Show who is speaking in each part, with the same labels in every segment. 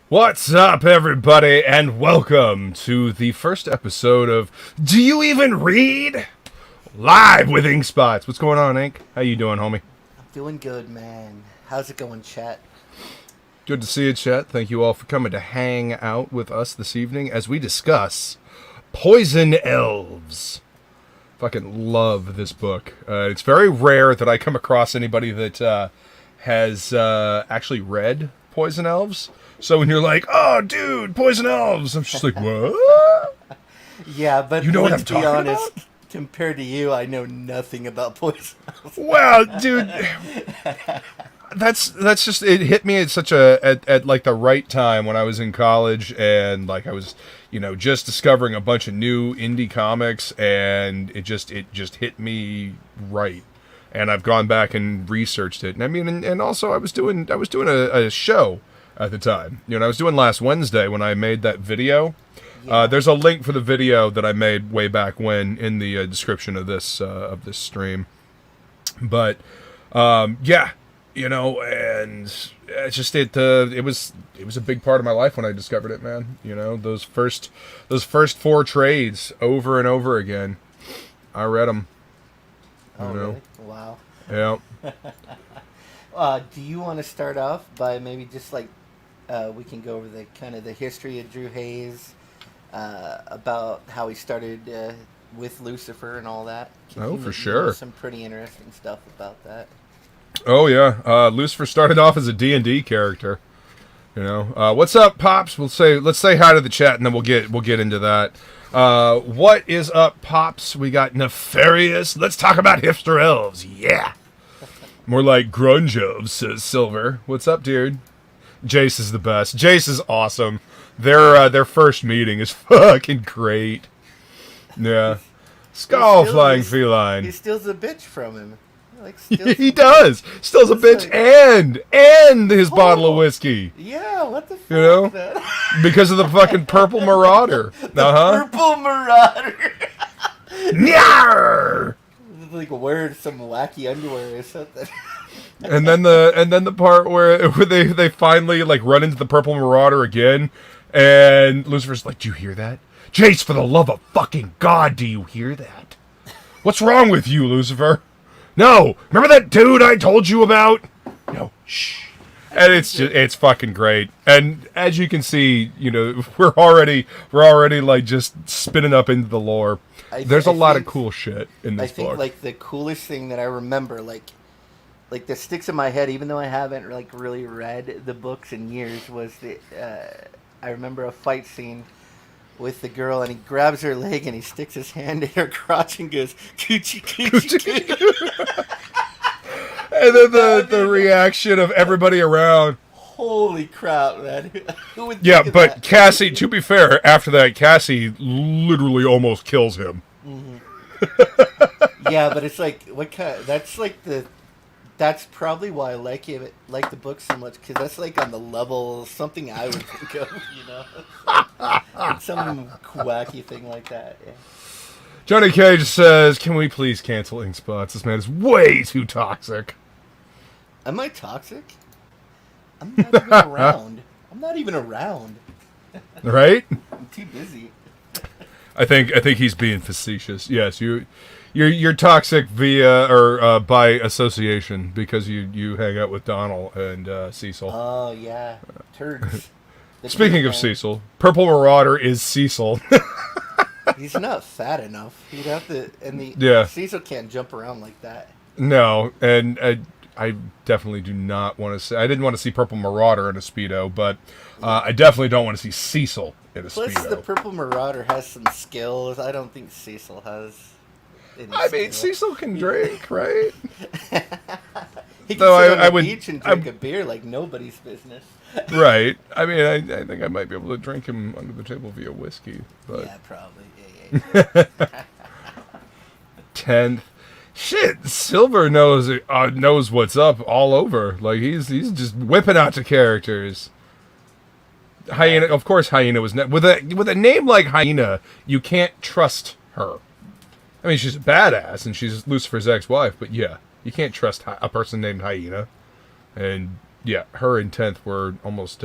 Speaker 1: What's up, everybody, and welcome to the first episode of Do You Even Read? Live with Ink Spots. What's going on, Ink? How you doing, homie?
Speaker 2: I'm doing good, man. How's it going, chat?
Speaker 1: Good to see you, chat. Thank you all for coming to hang out with us this evening as we discuss Poison Elves. Fucking love this book. It's very rare that I come across anybody that has actually read Poison Elves. So when you're like, oh, dude, Poison Elves, I'm just like, what?
Speaker 2: Yeah, but
Speaker 1: you know what I'm
Speaker 2: let's be
Speaker 1: talking
Speaker 2: honest,
Speaker 1: about?
Speaker 2: Compared to you, I know nothing about Poison Elves.
Speaker 1: Well, dude, that's just, it hit me at such at like the right time when I was in college and like I was, just discovering a bunch of new indie comics, and it just hit me right. And I've gone back and researched it. And I mean, and also I was doing a show at the time. I was doing last Wednesday when I made that video. Yeah. There's a link for the video that I made way back when in the description of this stream. But yeah, and it's just it was a big part of my life when I discovered it, man. Those first 4 trades over and over again. I read them.
Speaker 2: Oh, really? Wow.
Speaker 1: Yeah.
Speaker 2: Do you want to start off by maybe just like we can go over the kind of the history of Drew Hayes, about how he started with Lucifer and all that?
Speaker 1: For sure.
Speaker 2: Some pretty interesting stuff about that.
Speaker 1: Oh yeah, Lucifer started off as a D&D character. What's up, Pops? Let's say hi to the chat, and then we'll get into that. What is up, Pops? We got Nefarious. Let's talk about hipster elves. Yeah. More like grunge elves, says Silver. What's up, dude? Jace is the best. Jace is awesome. Their first meeting is fucking great. Yeah. Skull flying feline.
Speaker 2: He steals a bitch from him.
Speaker 1: He does. Steals a bitch and his bottle of whiskey.
Speaker 2: Yeah, what the fuck? Man?
Speaker 1: Because of the fucking purple marauder.
Speaker 2: Purple marauder.
Speaker 1: Nyar!
Speaker 2: Like wearing some wacky underwear or something.
Speaker 1: And then the part where they finally like run into the purple marauder again, and Lucifer's like, "Do you hear that? Jace, for the love of fucking God, do you hear that? What's wrong with you, Lucifer? No, remember that dude I told you about? No, shh." And it's fucking great. And as you can see, we're already like just spinning up into the lore. There's a lot of cool shit in this book. I think
Speaker 2: like the coolest thing that I remember, like that sticks in my head, even though I haven't like really read the books in years, was I remember a fight scene with the girl, and he grabs her leg and he sticks his hand in her crotch and goes, "Coochie, coochie, coochie."
Speaker 1: And then the reaction of everybody around.
Speaker 2: Holy crap, man. Who would
Speaker 1: yeah,
Speaker 2: think of
Speaker 1: but
Speaker 2: that?
Speaker 1: Cassie, to be fair, after that, Cassie literally almost kills him.
Speaker 2: Mm-hmm. Yeah, but it's like, what kind? That's probably why I like the book so much, because that's like on the level something I would think of, like some wacky thing like that. Yeah.
Speaker 1: Johnny Cage says, "Can we please cancel Ink Spots? This man is way too toxic."
Speaker 2: Am I toxic? I'm not even around. I'm not even around.
Speaker 1: Right?
Speaker 2: I'm too busy.
Speaker 1: I think he's being facetious. Yes, you're toxic via or by association, because you hang out with Donald and Cecil.
Speaker 2: Oh yeah, turds.
Speaker 1: Speaking of Cecil, Purple Marauder is Cecil.
Speaker 2: He's not fat enough. He'd have to, Cecil can't jump around like that.
Speaker 1: No, and I definitely do not want to see. I didn't want to see Purple Marauder in a Speedo, but I definitely don't want to see Cecil in a Speedo.
Speaker 2: Plus, the Purple Marauder has some skills. I don't think Cecil has any
Speaker 1: mean, Cecil can drink, right?
Speaker 2: He can sit on the beach and drink a beer like nobody's business.
Speaker 1: Right. I mean, I think I might be able to drink him under the table via whiskey. But...
Speaker 2: yeah, probably. Yeah.
Speaker 1: 10th. Shit, Silver knows what's up all over. Like he's just whipping out the characters. Hyena, of course, Hyena was with a name like Hyena. You can't trust her. I mean, she's a badass and she's Lucifer's ex-wife, but yeah, you can't trust a person named Hyena. And yeah, her and Tenth were almost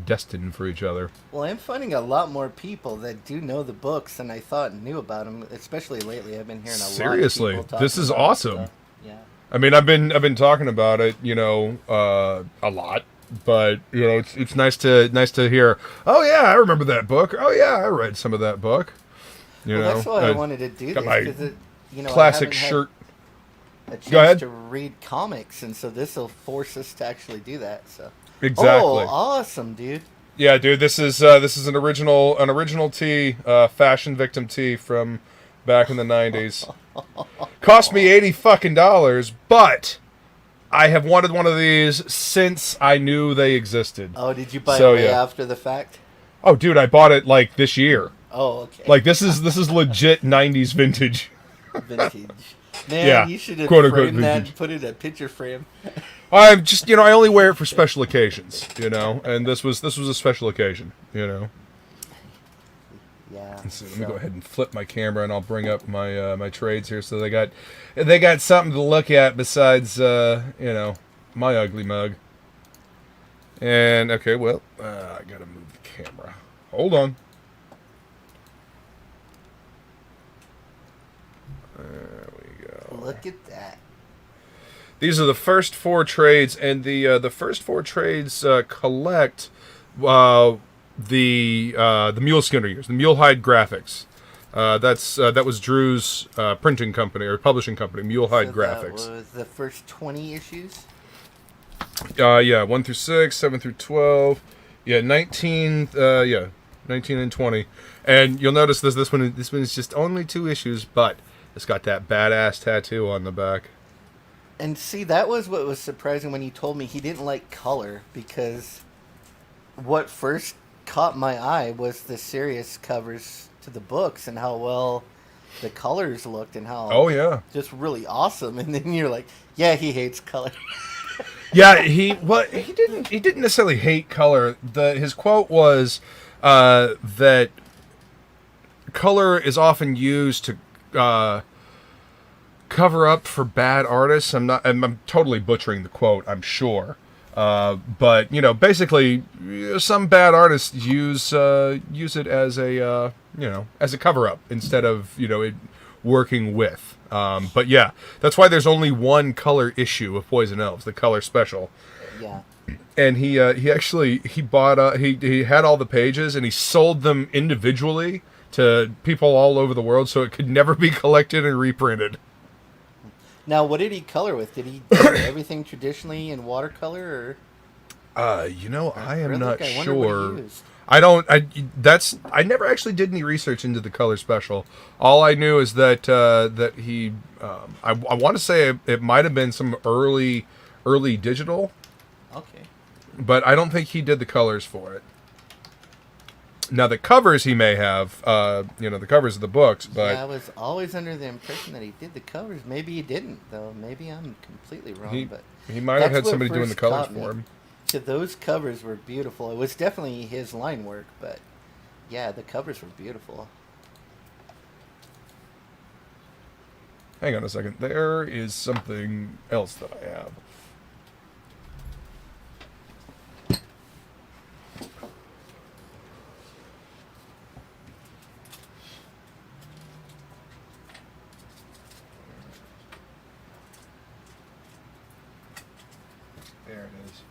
Speaker 1: destined for each other.
Speaker 2: Well, I'm finding a lot more people that do know the books than I thought knew about them. Especially lately, I've been hearing a
Speaker 1: Seriously,
Speaker 2: lot of people
Speaker 1: this
Speaker 2: talking
Speaker 1: is
Speaker 2: about
Speaker 1: awesome.
Speaker 2: stuff. Yeah.
Speaker 1: I mean, I've been talking about it, a lot, but it's nice to hear. Oh yeah, I remember that book. Oh yeah, I read some of that book.
Speaker 2: That's why I wanted to do this because
Speaker 1: classic
Speaker 2: I haven't
Speaker 1: shirt.
Speaker 2: had a
Speaker 1: Go ahead.
Speaker 2: chance to read comics, and so this will force us to actually do that. So
Speaker 1: Exactly.
Speaker 2: Oh, awesome, dude!
Speaker 1: Yeah, dude, this is an original tee, fashion victim tee from back in the 90s. Cost me $80 but I have wanted one of these since I knew they existed.
Speaker 2: Oh, did you buy it way after the fact?
Speaker 1: Oh, dude, I bought it like this year.
Speaker 2: Oh, okay.
Speaker 1: Like this is legit 90s vintage.
Speaker 2: Vintage. Man,
Speaker 1: Yeah,
Speaker 2: you should have
Speaker 1: quote, unquote,
Speaker 2: framed that
Speaker 1: vintage.
Speaker 2: and put it in a picture frame.
Speaker 1: I'm just, I only wear it for special occasions, and this was a special occasion,
Speaker 2: Yeah.
Speaker 1: So let me go ahead and flip my camera, and I'll bring up my my trades here, so they got something to look at besides my ugly mug. And okay, well, I gotta move the camera. Hold on. There we go.
Speaker 2: Look at that.
Speaker 1: These are the first 4 trades, and the first 4 trades collect the Muleskinner years, the Mulehide Graphics. That was Drew's printing company or publishing company, Mulehide Graphics.
Speaker 2: That was the first 20 issues.
Speaker 1: Yeah, 1 through 6, 7 through 12. Yeah, 19. 19 and 20. And you'll notice this one is just only 2 issues, but it's got that badass tattoo on the back.
Speaker 2: And see, that was what was surprising when he told me he didn't like color, because what first caught my eye was the serious covers to the books and how well the colors looked and how just really awesome. And then you're like, yeah, he hates color.
Speaker 1: Yeah, he didn't necessarily hate color. His quote was that color is often used to cover up for bad artists. I'm totally butchering the quote, I'm sure. But basically, some bad artists use it as a as a cover up instead of it working with. But yeah, that's why there's only 1 color issue of Poison Elves, the color special.
Speaker 2: Yeah.
Speaker 1: And he bought he had all the pages and he sold them individually to people all over the world, so it could never be collected and reprinted.
Speaker 2: Now, what did he color with? Did he do everything traditionally in watercolor, or?
Speaker 1: I am not sure.
Speaker 2: Used.
Speaker 1: I never actually did any research into the color special. All I knew is that he I want to say it might have been some early digital.
Speaker 2: Okay.
Speaker 1: But I don't think he did the colors for it. Now the covers he may have, the covers of the books, but
Speaker 2: yeah, I was always under the impression that he did the covers. Maybe he didn't, though. Maybe I'm completely wrong. But
Speaker 1: he might have had somebody doing the colors for him.
Speaker 2: So those covers were beautiful. It was definitely his line work, but yeah, the covers were beautiful.
Speaker 1: Hang on a second. There is something else that I have. There it is.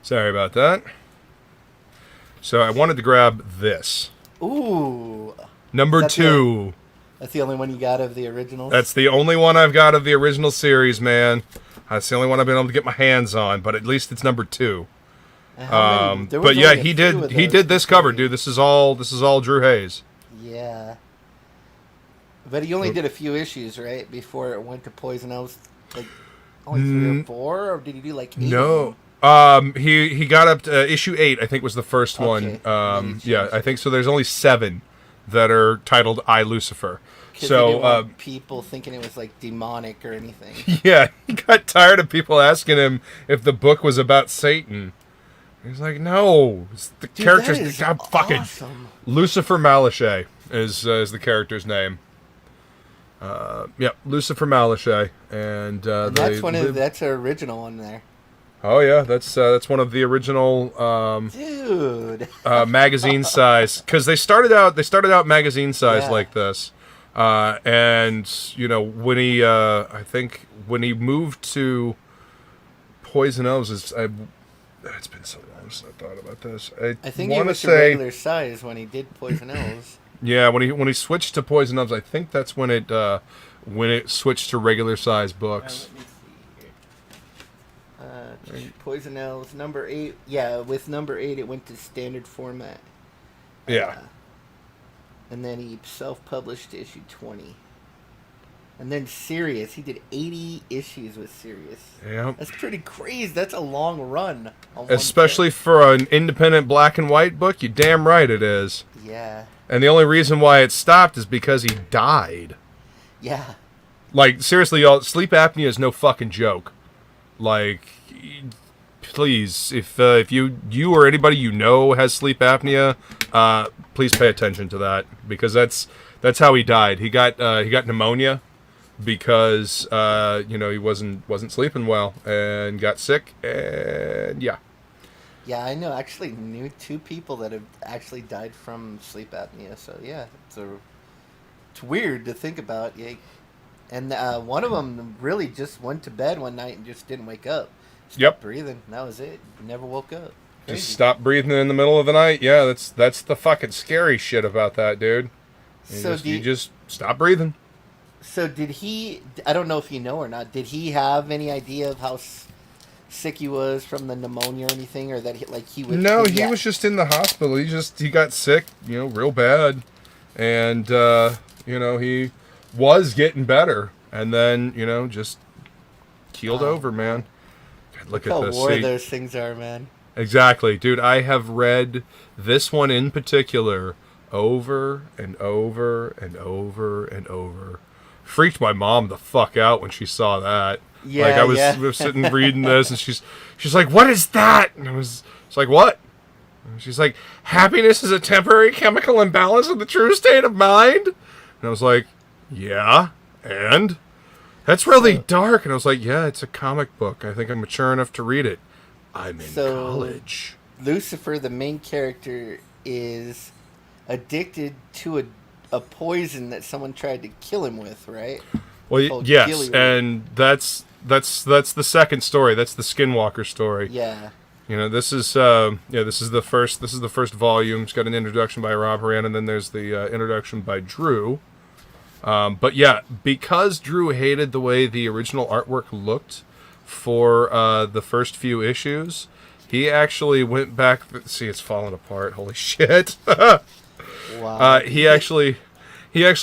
Speaker 1: Sorry about that. So I wanted to grab this.
Speaker 2: Ooh.
Speaker 1: Number 2.
Speaker 2: That's the only one you got of the originals?
Speaker 1: That's the only one I've got of the original series, man. That's the only one I've been able to get my hands on, but at least it's number 2. But yeah, he did this cover, dude. This is all Drew Hayes.
Speaker 2: Yeah. But he only did a few issues, right? Before it went to Poison Elves, like only 3 or 4, or did he do like 8?
Speaker 1: No. He got up to issue 8, I think was the first one. Yeah, I think so. There's only 7 that are titled I, Lucifer.
Speaker 2: Because
Speaker 1: So,
Speaker 2: he didn't want people thinking it was like demonic or anything.
Speaker 1: yeah, he got tired of people asking him if the book was about Satan. He's like, no, it's the
Speaker 2: Dude,
Speaker 1: character's
Speaker 2: that is
Speaker 1: fucking
Speaker 2: awesome.
Speaker 1: Lucifer Malachet is the character's name. Yeah, Lucifer Malachet, and
Speaker 2: that's an original one there.
Speaker 1: Oh yeah, that's one of the original
Speaker 2: Dude.
Speaker 1: magazine size, because they started out magazine size
Speaker 2: Yeah.
Speaker 1: like this, and you know when he I think when he moved to Poison Elves, it's been so long since I thought about this.
Speaker 2: I think he
Speaker 1: want to
Speaker 2: was the
Speaker 1: say
Speaker 2: regular size when he did Poison Elves.
Speaker 1: yeah, when he switched to Poison Elves, I think that's when it switched to regular size books.
Speaker 2: Let me see here. Poison Elves number 8. Yeah, with number 8 it went to standard format.
Speaker 1: Yeah.
Speaker 2: And then he self-published issue 20. And then Sirius, he did 80 issues with Sirius.
Speaker 1: Yeah.
Speaker 2: That's pretty crazy. That's a long run. On
Speaker 1: Especially for an independent black and white book, you're damn right it is.
Speaker 2: Yeah.
Speaker 1: And the only reason why it stopped is because he died.
Speaker 2: Yeah.
Speaker 1: Like, seriously, y'all, sleep apnea is no fucking joke. Like, please, if you or anybody you know has sleep apnea, please pay attention to that, because that's how he died. He got pneumonia because he wasn't sleeping well and got sick, and yeah.
Speaker 2: Yeah, I knew 2 people that have actually died from sleep apnea. So yeah, it's weird to think about. Yeah. And one of them really just went to bed one night and just didn't wake up. Stopped breathing. That was it. Never woke up. Crazy.
Speaker 1: Just stop breathing in the middle of the night. Yeah, that's the fucking scary shit about that, dude. You just stop breathing.
Speaker 2: So did he? I don't know if you know or not. Did he have any idea of how sick he was from the pneumonia or anything, or that he was?
Speaker 1: No, he was just in the hospital. He got sick, real bad, and he was getting better, and then just keeled over, man. God, look
Speaker 2: how
Speaker 1: at this.
Speaker 2: war those things are, man.
Speaker 1: Exactly, dude. I have read this one in particular over and over and over and over. Freaked my mom the fuck out when she saw that.
Speaker 2: Yeah,
Speaker 1: we were sitting reading this, and she's like, "What is that?" And it's like, "What?" And she's like, "Happiness is a temporary chemical imbalance of the true state of mind." And I was like, "Yeah, and that's really dark." And I was like, "Yeah, it's a comic book. I think I'm mature enough to read it. I'm in college."
Speaker 2: Lucifer, the main character, is addicted to a poison that someone tried to kill him with, right?
Speaker 1: Well, yes, and that's the second story. That's the Skinwalker story.
Speaker 2: Yeah.
Speaker 1: This is the first volume. It's got an introduction by Rob Horan, and then there's the introduction by Drew. But yeah, because Drew hated the way the original artwork looked for the first few issues, he actually went back. See, it's falling apart. Holy shit!
Speaker 2: Wow.
Speaker 1: He actually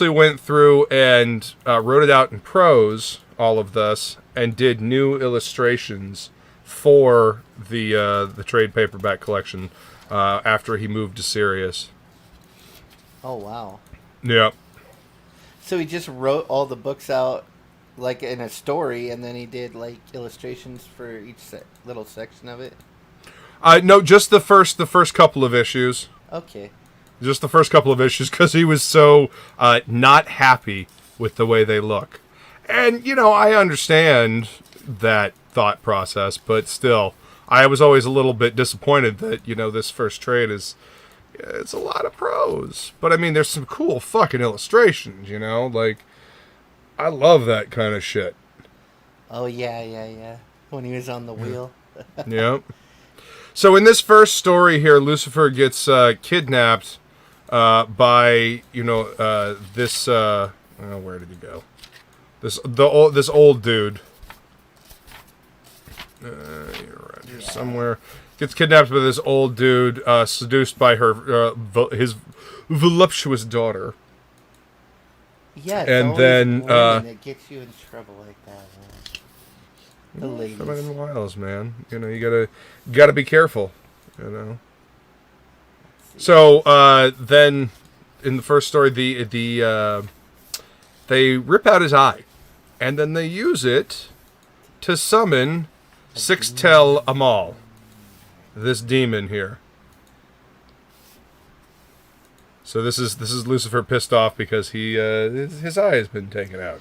Speaker 1: went through and wrote it out in prose, all of this, and did new illustrations for the trade paperback collection after he moved to Sirius.
Speaker 2: Oh wow.
Speaker 1: Yeah.
Speaker 2: So he just wrote all the books out like in a story, and then he did like illustrations for each little section of it.
Speaker 1: No, just the first couple of issues.
Speaker 2: Okay.
Speaker 1: Just the first couple of issues, because he was so not happy with the way they look. And, I understand that thought process, but still, I was always a little bit disappointed that, this first trade it's a lot of prose. But, I mean, there's some cool fucking illustrations, Like, I love that kind of shit.
Speaker 2: Oh, yeah. When he was on the wheel.
Speaker 1: Yep. So, in this first story here, Lucifer gets kidnapped by this where did he go? This old dude. You're around here somewhere. Gets kidnapped by this old dude, seduced by his voluptuous daughter.
Speaker 2: Yeah,
Speaker 1: and then
Speaker 2: it gets you in trouble like that, man. The ladies.
Speaker 1: Feminine wiles, man. You gotta be careful. So then, in the first story, they rip out his eye, and then they use it to summon Sixtel Amal, this demon here. So this is Lucifer pissed off because his eye has been taken out.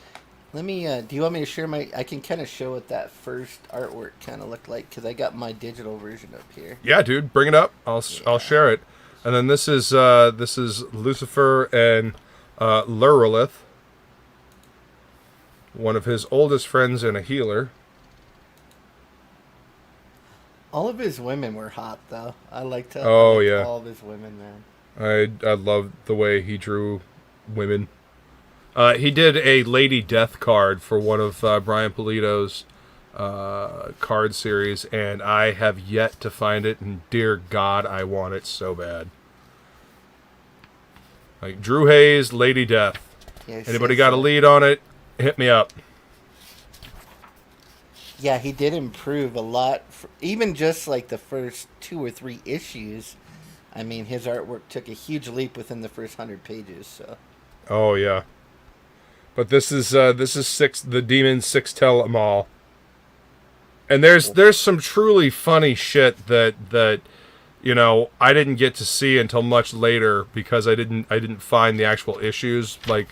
Speaker 2: Let me. Do you want me to share my? I can kind of show what that first artwork kind of looked like because I got my digital version up here.
Speaker 1: Yeah, dude, bring it up. I'll share it. And then this is Lucifer and LIIIIIIVE, one of his oldest friends and a healer.
Speaker 2: All of his women were hot, though. I liked how all of his women, man.
Speaker 1: I love the way he drew women. He did a Lady Death card for one of Brian Pulido's card series, and I have yet to find it, and dear God, I want it so bad. Like, Drew Hayes, Lady Death. Yeah, anybody got a lead on it? Hit me up.
Speaker 2: Yeah, he did improve a lot. Even just like the first 2 or 3 issues, I mean, his artwork took a huge leap within the first 100 pages. So.
Speaker 1: Oh yeah. But this is the demon Sixtel Amal. And there's some truly funny shit that you know I didn't get to see until much later because I didn't find the actual issues. Like,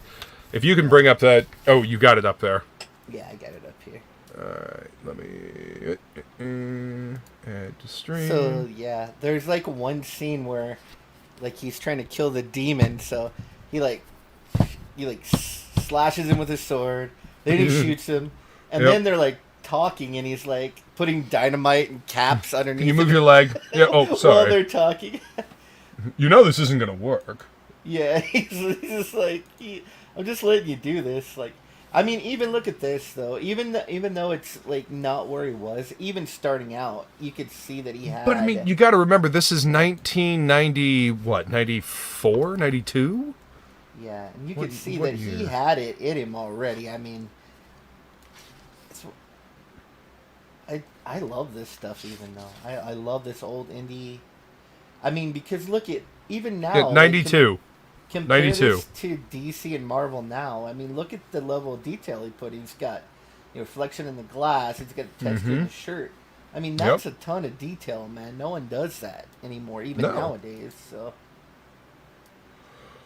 Speaker 1: if you can bring up that, oh, you got it up there.
Speaker 2: Yeah, I got it up here.
Speaker 1: Alright, let me add to stream.
Speaker 2: So yeah, there's like one scene where like he's trying to kill the demon, so he slashes him with his sword, then he shoots him, and then they're like talking, and he's like putting dynamite and caps underneath.
Speaker 1: Can you move your leg? Yeah. Oh, sorry.
Speaker 2: While they're talking.
Speaker 1: You know this isn't gonna work.
Speaker 2: Yeah, he's just like, I'm just letting you do this. Like, I mean, even look at this though. Even though it's like not where he was, even starting out, you could see that he had.
Speaker 1: But I mean, you got to remember, this is 1990, what, 94, 92?
Speaker 2: Yeah, and you could see that he had it in him already. I mean, I love this stuff even though. I love this old indie. I mean, because look at, even now.
Speaker 1: Yeah, 92.
Speaker 2: Compare
Speaker 1: 92.
Speaker 2: this to DC and Marvel now. I mean, look at the level of detail he put. He's got, reflection in the glass. He's got a texture in the shirt. I mean, that's a ton of detail, man. No one does that anymore, even nowadays. So.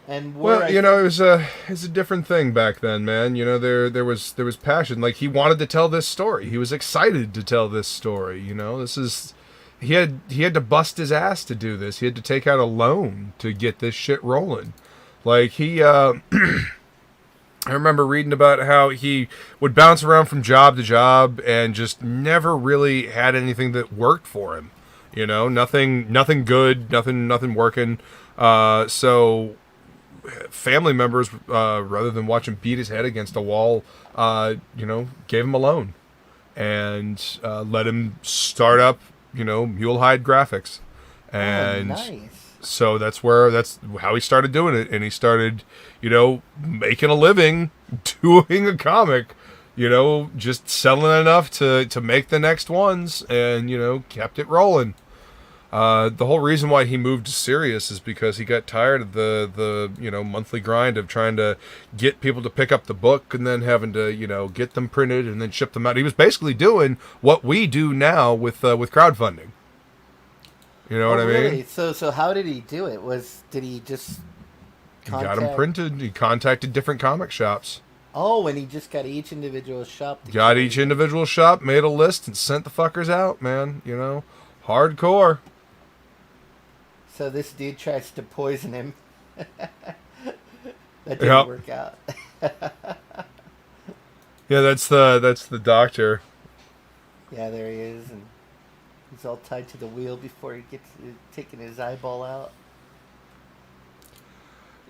Speaker 2: And
Speaker 1: it was a different thing back then, man. You know, there was passion. Like, he wanted to tell this story. He was excited to tell this story. You know, he had to bust his ass to do this. He had to take out a loan to get this shit rolling. Like, I remember reading about how he would bounce around from job to job and just never really had anything that worked for him. You know, nothing good, nothing working. So family members, rather than watch him beat his head against a wall, gave him a loan and let him start up, Mulehide Graphics. And
Speaker 2: nice.
Speaker 1: So that's how he started doing it, and he started, making a living doing a comic, just selling enough to make the next ones, and kept it rolling. The whole reason why he moved to Sirius is because he got tired of the monthly grind of trying to get people to pick up the book and then having to get them printed and then ship them out. He was basically doing what we do now with crowdfunding. You know what I mean?
Speaker 2: Really? So how did he do it? Did he just
Speaker 1: got them printed? He contacted different comic shops.
Speaker 2: Oh, and he just got each individual shop.
Speaker 1: Each individual shop, made a list, and sent the fuckers out, man. Hardcore.
Speaker 2: So this dude tries to poison him. That didn't work out.
Speaker 1: Yeah, that's the doctor.
Speaker 2: Yeah, there he is, and he's all tied to the wheel before he gets taking his eyeball out.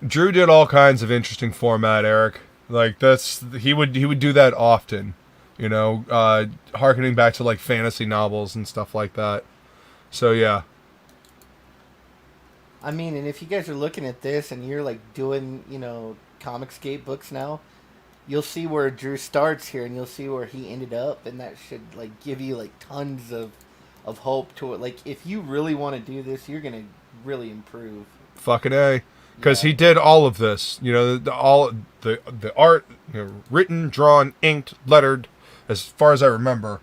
Speaker 1: Drew did all kinds of interesting format, Eric. Like, he would do that often, harkening back to like fantasy novels and stuff like that. So yeah.
Speaker 2: I mean, and if you guys are looking at this and you're like doing, Comicscape books now, you'll see where Drew starts here and you'll see where he ended up, and that should like give you like tons of hope to it. Like, if you really want to do this, you're gonna really improve.
Speaker 1: Fucking A. because
Speaker 2: Yeah.
Speaker 1: he did all of this. You know, all the art, you know, written, drawn, inked, lettered. As far as I remember,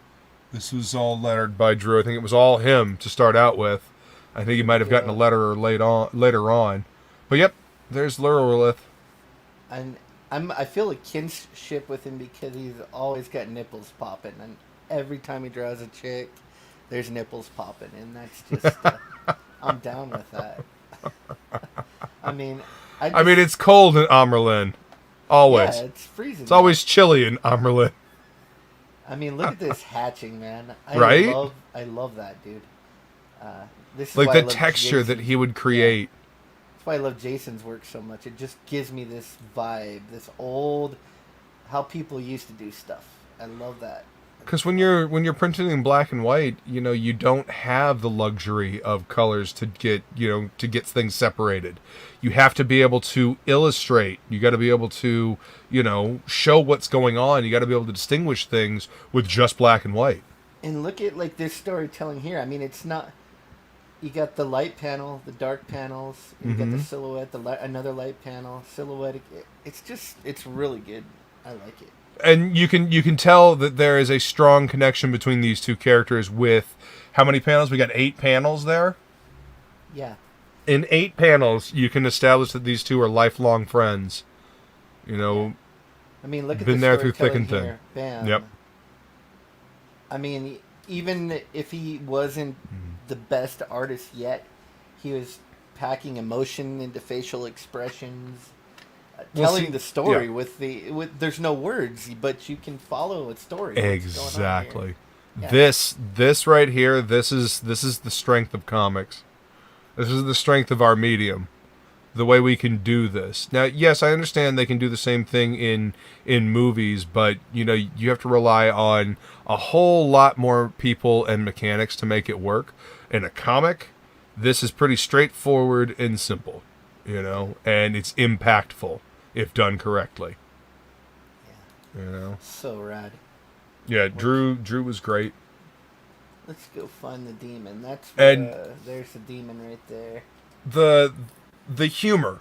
Speaker 1: this was all lettered by Drew. I think it was all him to start out with. I think he might have gotten a letter later on. But yep, there's LIIIIIIVE.
Speaker 2: And I feel a kinship with him because he's always got nipples popping, and every time he draws a chick, there's nipples popping, and that's just I'm down with that. I mean,
Speaker 1: it's cold in Amerlin. Always.
Speaker 2: Yeah, it's freezing.
Speaker 1: It's always chilly in Amerlin.
Speaker 2: I mean, look at this hatching, man.
Speaker 1: Right?
Speaker 2: I love that, dude. This is
Speaker 1: Like
Speaker 2: why
Speaker 1: the
Speaker 2: I love
Speaker 1: texture
Speaker 2: Jason.
Speaker 1: that he would create.
Speaker 2: Yeah. That's why I love Jason's work so much. It just gives me this vibe, this old, how people used to do stuff. I love that.
Speaker 1: Because when you're printing in black and white, you know, you don't have the luxury of colors to get things separated. You have to be able to illustrate. You got to be able to, you know, show what's going on. You got to be able to distinguish things with just black and white.
Speaker 2: And look at like this storytelling here. I mean, it's not. You got the light panel, the dark panels. You got the silhouette, another light panel, silhouette. It's really good. I like it.
Speaker 1: And you can tell that there is a strong connection between these two characters with how many panels? We got 8 panels there.
Speaker 2: Yeah.
Speaker 1: In 8 panels, you can establish that these two are lifelong friends. You know,
Speaker 2: yeah. I mean, look at
Speaker 1: been
Speaker 2: the
Speaker 1: there through thick and
Speaker 2: here.
Speaker 1: thin.
Speaker 2: Bam.
Speaker 1: Yep.
Speaker 2: I mean, even if he wasn't the best artist yet, he was packing emotion into facial expressions. Telling the story with there's no words, but you can follow a story.
Speaker 1: Exactly.
Speaker 2: Yeah.
Speaker 1: This right here, this is the strength of comics. This is the strength of our medium. The way we can do this. Now, yes, I understand they can do the same thing in movies, but you know, you have to rely on a whole lot more people and mechanics to make it work. In a comic, this is pretty straightforward and simple, you know, and it's impactful if done correctly. Yeah. You know.
Speaker 2: So rad.
Speaker 1: Yeah, Drew was great.
Speaker 2: Let's go find the demon. There's the demon right there.
Speaker 1: The humor,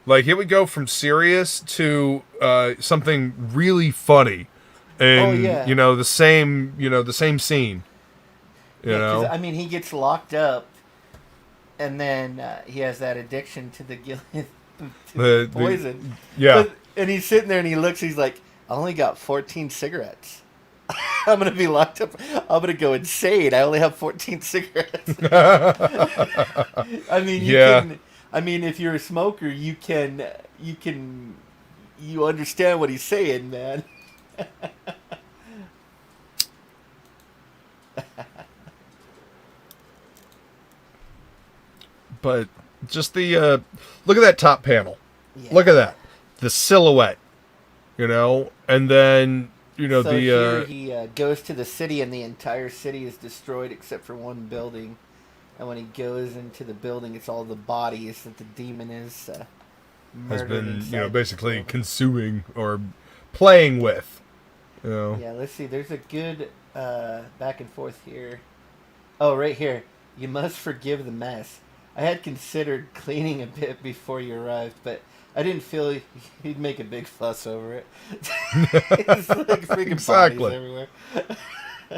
Speaker 1: like it would go from serious to something really funny, and you know the same scene. You know,
Speaker 2: I mean, he gets locked up, and then he has that addiction to the poison. And he's sitting there and he looks. He's like, I only got 14 cigarettes. I'm gonna be locked up. I'm gonna go insane. I only have 14 cigarettes. I mean, I mean, if you're a smoker, you understand what he's saying, man.
Speaker 1: But just the look at that top panel.
Speaker 2: Yeah.
Speaker 1: Look at that, the silhouette. You know, and then you know
Speaker 2: so here he goes to the city, and the entire city is destroyed except for one building. And when he goes into the building, it's all the bodies that the demon has
Speaker 1: been, you know, basically consuming or playing with. You know.
Speaker 2: Yeah, let's see. There's a good back and forth here. Oh, right here. You must forgive the mess. I had considered cleaning a bit before you arrived, but I didn't feel he'd make a big fuss over it. It's like freaking
Speaker 1: exactly.
Speaker 2: bodies everywhere.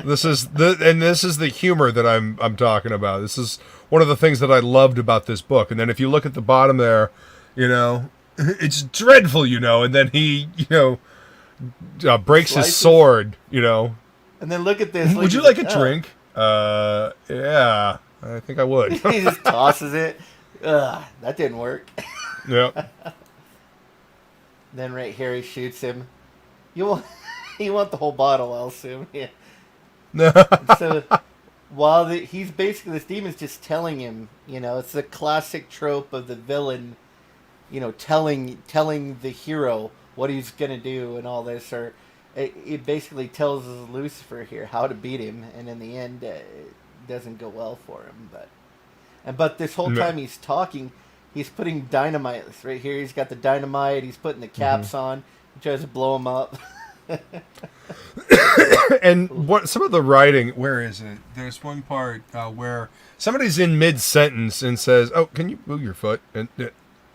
Speaker 1: This is the humor that I'm talking about. This is one of the things that I loved about this book. And then if you look at the bottom there, you know, it's dreadful, you know. And then he, you know, breaks his sword, you know.
Speaker 2: And then look at this.
Speaker 1: Would you like a drink? Yeah, I think I would.
Speaker 2: He just tosses it. That didn't work.
Speaker 1: Yep.
Speaker 2: Then right here he shoots him. You want the whole bottle, I'll assume. Yeah. So while he's basically, this demon's just telling him, you know, it's the classic trope of the villain, you know, telling the hero what he's gonna do and all this, or it basically tells Lucifer here how to beat him, and in the end it doesn't go well for him. But this whole time he's talking, he's putting dynamite right here. He's got the dynamite. He's putting the caps on. He tries to blow him up.
Speaker 1: And some of the writing, where is it? There's one part where somebody's in mid-sentence and says, "Oh, can you move your foot?" And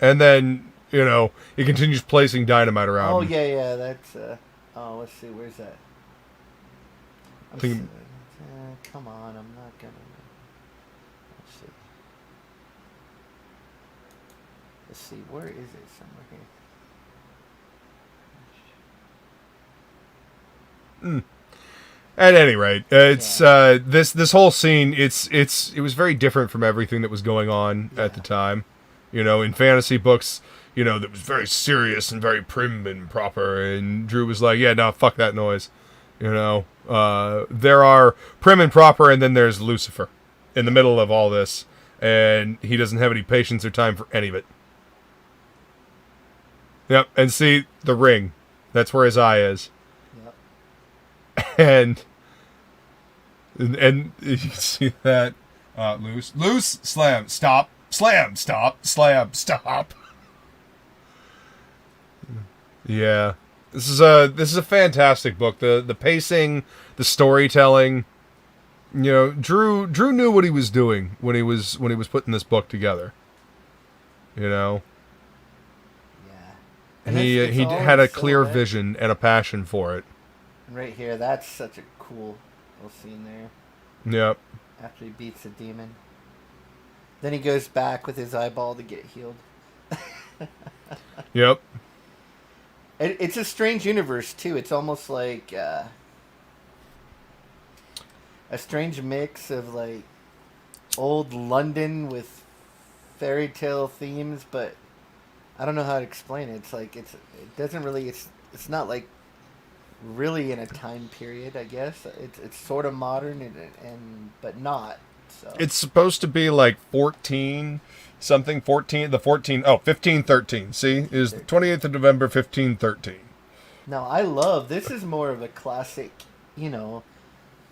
Speaker 1: And then, he continues placing dynamite around
Speaker 2: Oh,
Speaker 1: him.
Speaker 2: yeah, that's, let's see, where's that? Come on, I'm not gonna, let's see. Let's see, where is it? Somewhere here.
Speaker 1: At any rate, it's this whole scene. It was very different from everything that was going on at the time. In fantasy books, that was very serious and very prim and proper. And Drew was like, "Yeah, no, fuck that noise." There are prim and proper, and then there's Lucifer in the middle of all this, and he doesn't have any patience or time for any of it. Yep, and see the ring. That's where his eye is. And you see that loose, slam, stop, slam, stop, slam, stop. Yeah, this is a fantastic book. The pacing, the storytelling. Drew knew what he was doing when he was putting this book together.
Speaker 2: Yeah.
Speaker 1: And he had a clear vision and a passion for it.
Speaker 2: Right here, that's such a cool little scene there.
Speaker 1: Yep.
Speaker 2: After he beats the demon. Then he goes back with his eyeball to get healed.
Speaker 1: Yep.
Speaker 2: It's a strange universe, too. It's almost like a strange mix of, like, old London with fairy tale themes, but I don't know how to explain it. It's like, it doesn't really, it's not like really in a time period, I guess. It's sort of modern and but not. So
Speaker 1: it's supposed to be like 1513. See, is the 28th of November 1513.
Speaker 2: Now I love this is more of a classic,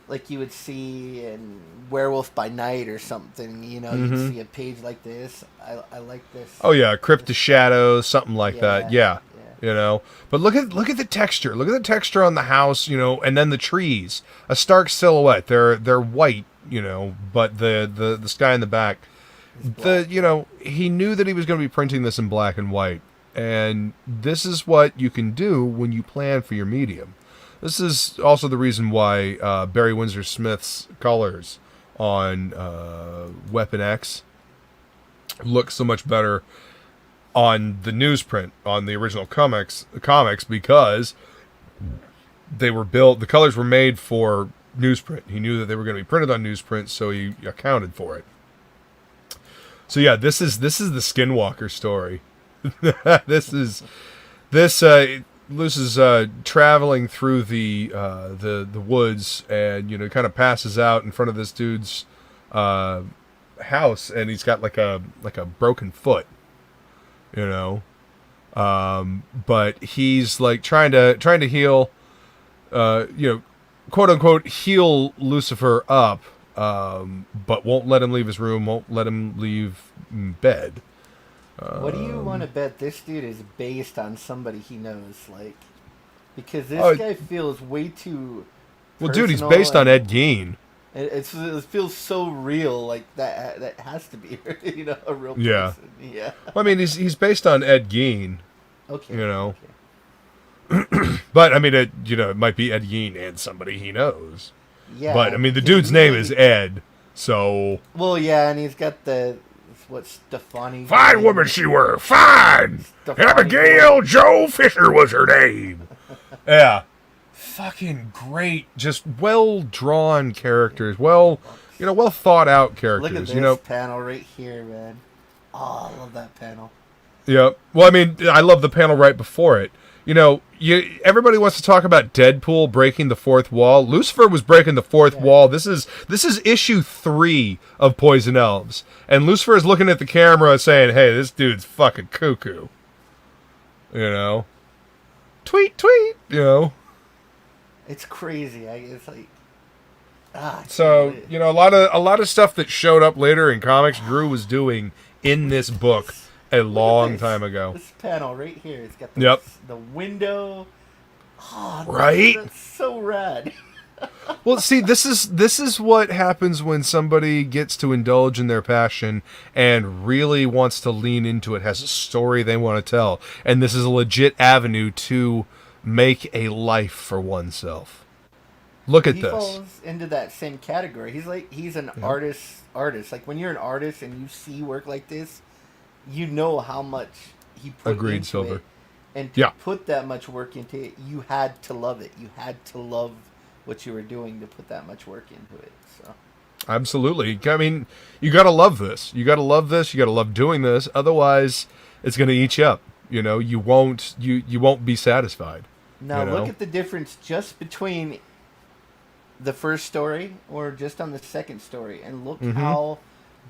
Speaker 2: like you would see in Werewolf by Night or something. You'd see a page like this. I like this.
Speaker 1: Oh yeah, Crypt of Shadows, something like that. Yeah. But look at the texture. Look at the texture on the house, and then the trees. A stark silhouette. They're white, but the sky in the back. He knew that he was going to be printing this in black and white. And this is what you can do when you plan for your medium. This is also the reason why Barry Windsor Smith's colors on Weapon X look so much better on the newsprint, on the original comics, because they were built, the colors were made for newsprint. He knew that they were going to be printed on newsprint, so he accounted for it. So yeah, this is the Skinwalker story. Luce is traveling through the woods, and kind of passes out in front of this dude's house, and he's got like a broken foot. But he's like trying to heal, quote unquote, heal Lucifer up, but won't let him leave his room, won't let him leave bed.
Speaker 2: What do you want to bet this dude is based on somebody he knows? Like, because this guy feels way too.
Speaker 1: Well, dude, he's based on Ed Gein.
Speaker 2: It feels so real, like that has to be, a real person.
Speaker 1: Yeah.
Speaker 2: Yeah.
Speaker 1: Well, I mean, he's based on Ed Gein.
Speaker 2: Okay.
Speaker 1: Okay. But I mean, it might be Ed Gein and somebody he knows.
Speaker 2: Yeah.
Speaker 1: But I mean, the dude's name is Ed, so.
Speaker 2: Well, yeah, and he's got Stefani.
Speaker 1: Fine woman she were, fine. Abigail Joe Fisher was her name. Yeah. Fucking great, just well drawn characters, well thought out characters.
Speaker 2: Look at this panel right here, man. Oh, I love that panel.
Speaker 1: Yeah. Well, I mean, I love the panel right before it. Everybody wants to talk about Deadpool breaking the fourth wall. Lucifer was breaking the fourth wall. This is issue 3 of Poison Elves, and Lucifer is looking at the camera saying, "Hey, this dude's fucking cuckoo." Tweet, tweet.
Speaker 2: It's crazy. It's like,
Speaker 1: so a lot of stuff that showed up later in comics, Drew was doing in this book a long time ago.
Speaker 2: This panel right here, it's got the window. Oh,
Speaker 1: right?
Speaker 2: That's so rad.
Speaker 1: Well, Well, see, this is what happens when somebody gets to indulge in their passion and really wants to lean into it, has a story they want to tell, and this is a legit avenue to make a life for oneself. Look at
Speaker 2: He
Speaker 1: this.
Speaker 2: falls into that same category. He's an artist. Like when you're an artist and you see work like this, you know how much he put
Speaker 1: Agreed,
Speaker 2: into
Speaker 1: Silver.
Speaker 2: it. And to
Speaker 1: Yeah.
Speaker 2: put that much work into it, you had to love it. You had to love what you were doing to put that much work into it. So
Speaker 1: Absolutely. I mean, you got to love this. You got to love this. You got to love doing this. Otherwise, it's going to eat you up. You know, you won't be satisfied.
Speaker 2: now
Speaker 1: You know?
Speaker 2: look at the difference just between the first story or just on the second story, and look how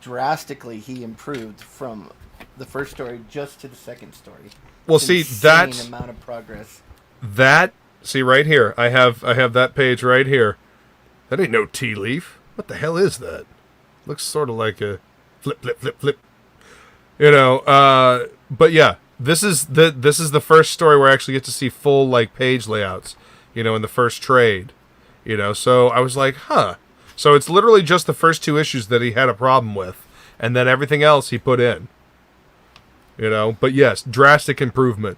Speaker 2: drastically he improved from the first story just to the second story.
Speaker 1: Well,
Speaker 2: It's
Speaker 1: see,
Speaker 2: insane
Speaker 1: that's
Speaker 2: amount of progress.
Speaker 1: that. See right here. I have that page right here. That ain't no tea leaf. What the hell is that? Looks sort of like a flip, flip, flip, flip. You know. But yeah, this is the first story where I actually get to see full like page layouts. You know, in the first trade. You know, so I was like, huh. So it's literally just the first two issues that he had a problem with, and then everything else he put in. You know, but yes, drastic improvement.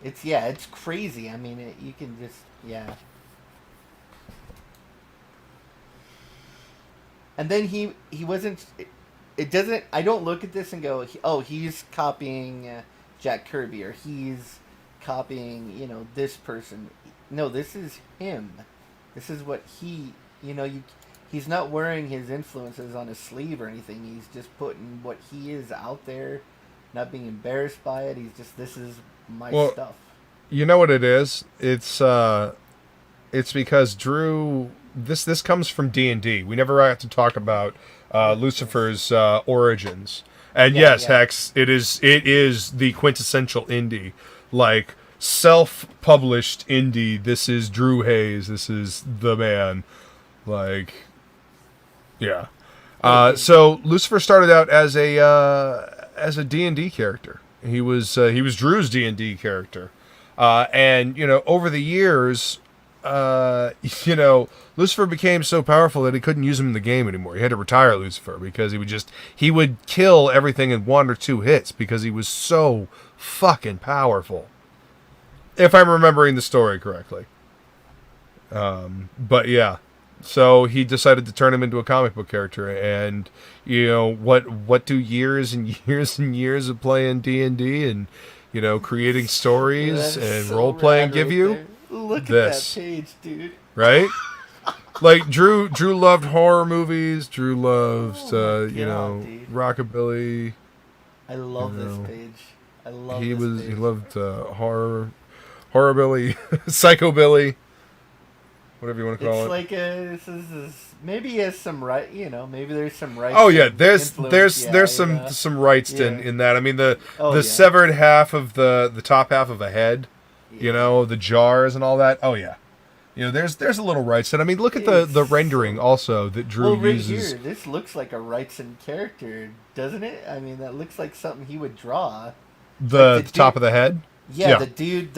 Speaker 2: It's crazy. I mean, you can just And then he wasn't. It doesn't. I don't look at this and go, oh, he's copying Jack Kirby, or he's copying this person. No, this is him. This is what he. He's not wearing his influences on his sleeve or anything. He's just putting what he is out there, not being embarrassed by it. He's just, this is my stuff.
Speaker 1: You know what it is? It's because Drew. This comes from D&D. We never got to talk about Lucifer's origins. And yes, Hex, it is the quintessential indie, like self-published indie. This is Drew Hayes. This is the man. Like, yeah. So Lucifer started out as a D&D character. He was Drew's D&D character, and over the years, Lucifer became so powerful that he couldn't use him in the game anymore. He had to retire Lucifer because he would kill everything in 1 or 2 hits because he was so fucking powerful. If I'm remembering the story correctly. But yeah. So he decided to turn him into a comic book character, and what do years and years and years of playing D&D and creating stories and
Speaker 2: so
Speaker 1: role playing
Speaker 2: rad
Speaker 1: give
Speaker 2: right
Speaker 1: you
Speaker 2: there. Look
Speaker 1: this.
Speaker 2: at that page, dude.
Speaker 1: Right? Like Drew loved horror movies. Drew loved
Speaker 2: God, dude.
Speaker 1: rockabilly.
Speaker 2: I love this page. I love
Speaker 1: He
Speaker 2: this page.
Speaker 1: loved horrorbilly, psychobilly. Whatever you want to call it.
Speaker 2: It's like this is maybe he has some right. Maybe there's some rights.
Speaker 1: Oh yeah, there's
Speaker 2: influence.
Speaker 1: some rights in that. I mean the
Speaker 2: yeah.
Speaker 1: severed half of the top half of a head, the jars and all that. Oh yeah, there's a little rights. And I mean look at the rendering also that Drew
Speaker 2: right
Speaker 1: uses.
Speaker 2: Here, this looks like a Wrightson character, doesn't it? I mean that looks like something he would draw.
Speaker 1: The top of the head.
Speaker 2: Yeah, the dude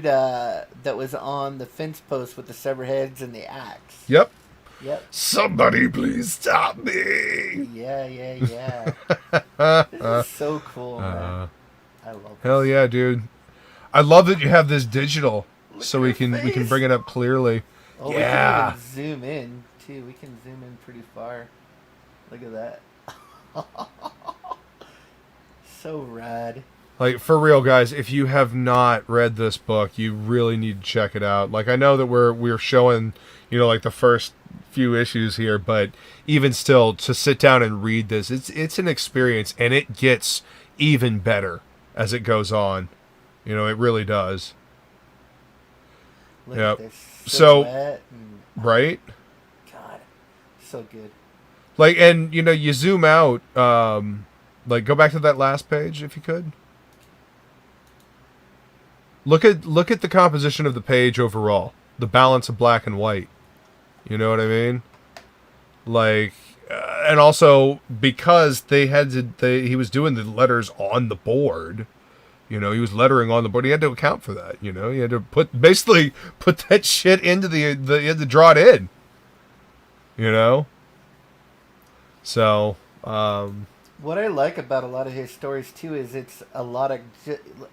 Speaker 2: that was on the fence post with the severed heads and the axe.
Speaker 1: Yep.
Speaker 3: Somebody please stop me.
Speaker 2: Yeah. This is so cool, man. I love this.
Speaker 1: Hell yeah, dude. I love that you have this digital so we can bring it up clearly.
Speaker 2: Oh,
Speaker 1: yeah.
Speaker 2: We can even zoom in too. We can zoom in pretty far. Look at that. So rad.
Speaker 1: Like, for real, guys, if you have not read this book, you really need to check it out. Like, I know that we're showing, like the first few issues here, but even still, to sit down and read this, it's an experience, and it gets even better as it goes on. It really does.
Speaker 2: Look at this. So
Speaker 1: right?
Speaker 2: God, so good.
Speaker 1: Like, and, you zoom out, like, go back to that last page, if you could. Look at the composition of the page overall. The balance of black and white. You know what I mean? Like, and also because he was doing the letters on the board, You know, he was lettering on the board. He had to account for that. You know, he had to basically put that shit into he had to draw it in. You know, so
Speaker 2: what I like about a lot of his stories too is it's a lot of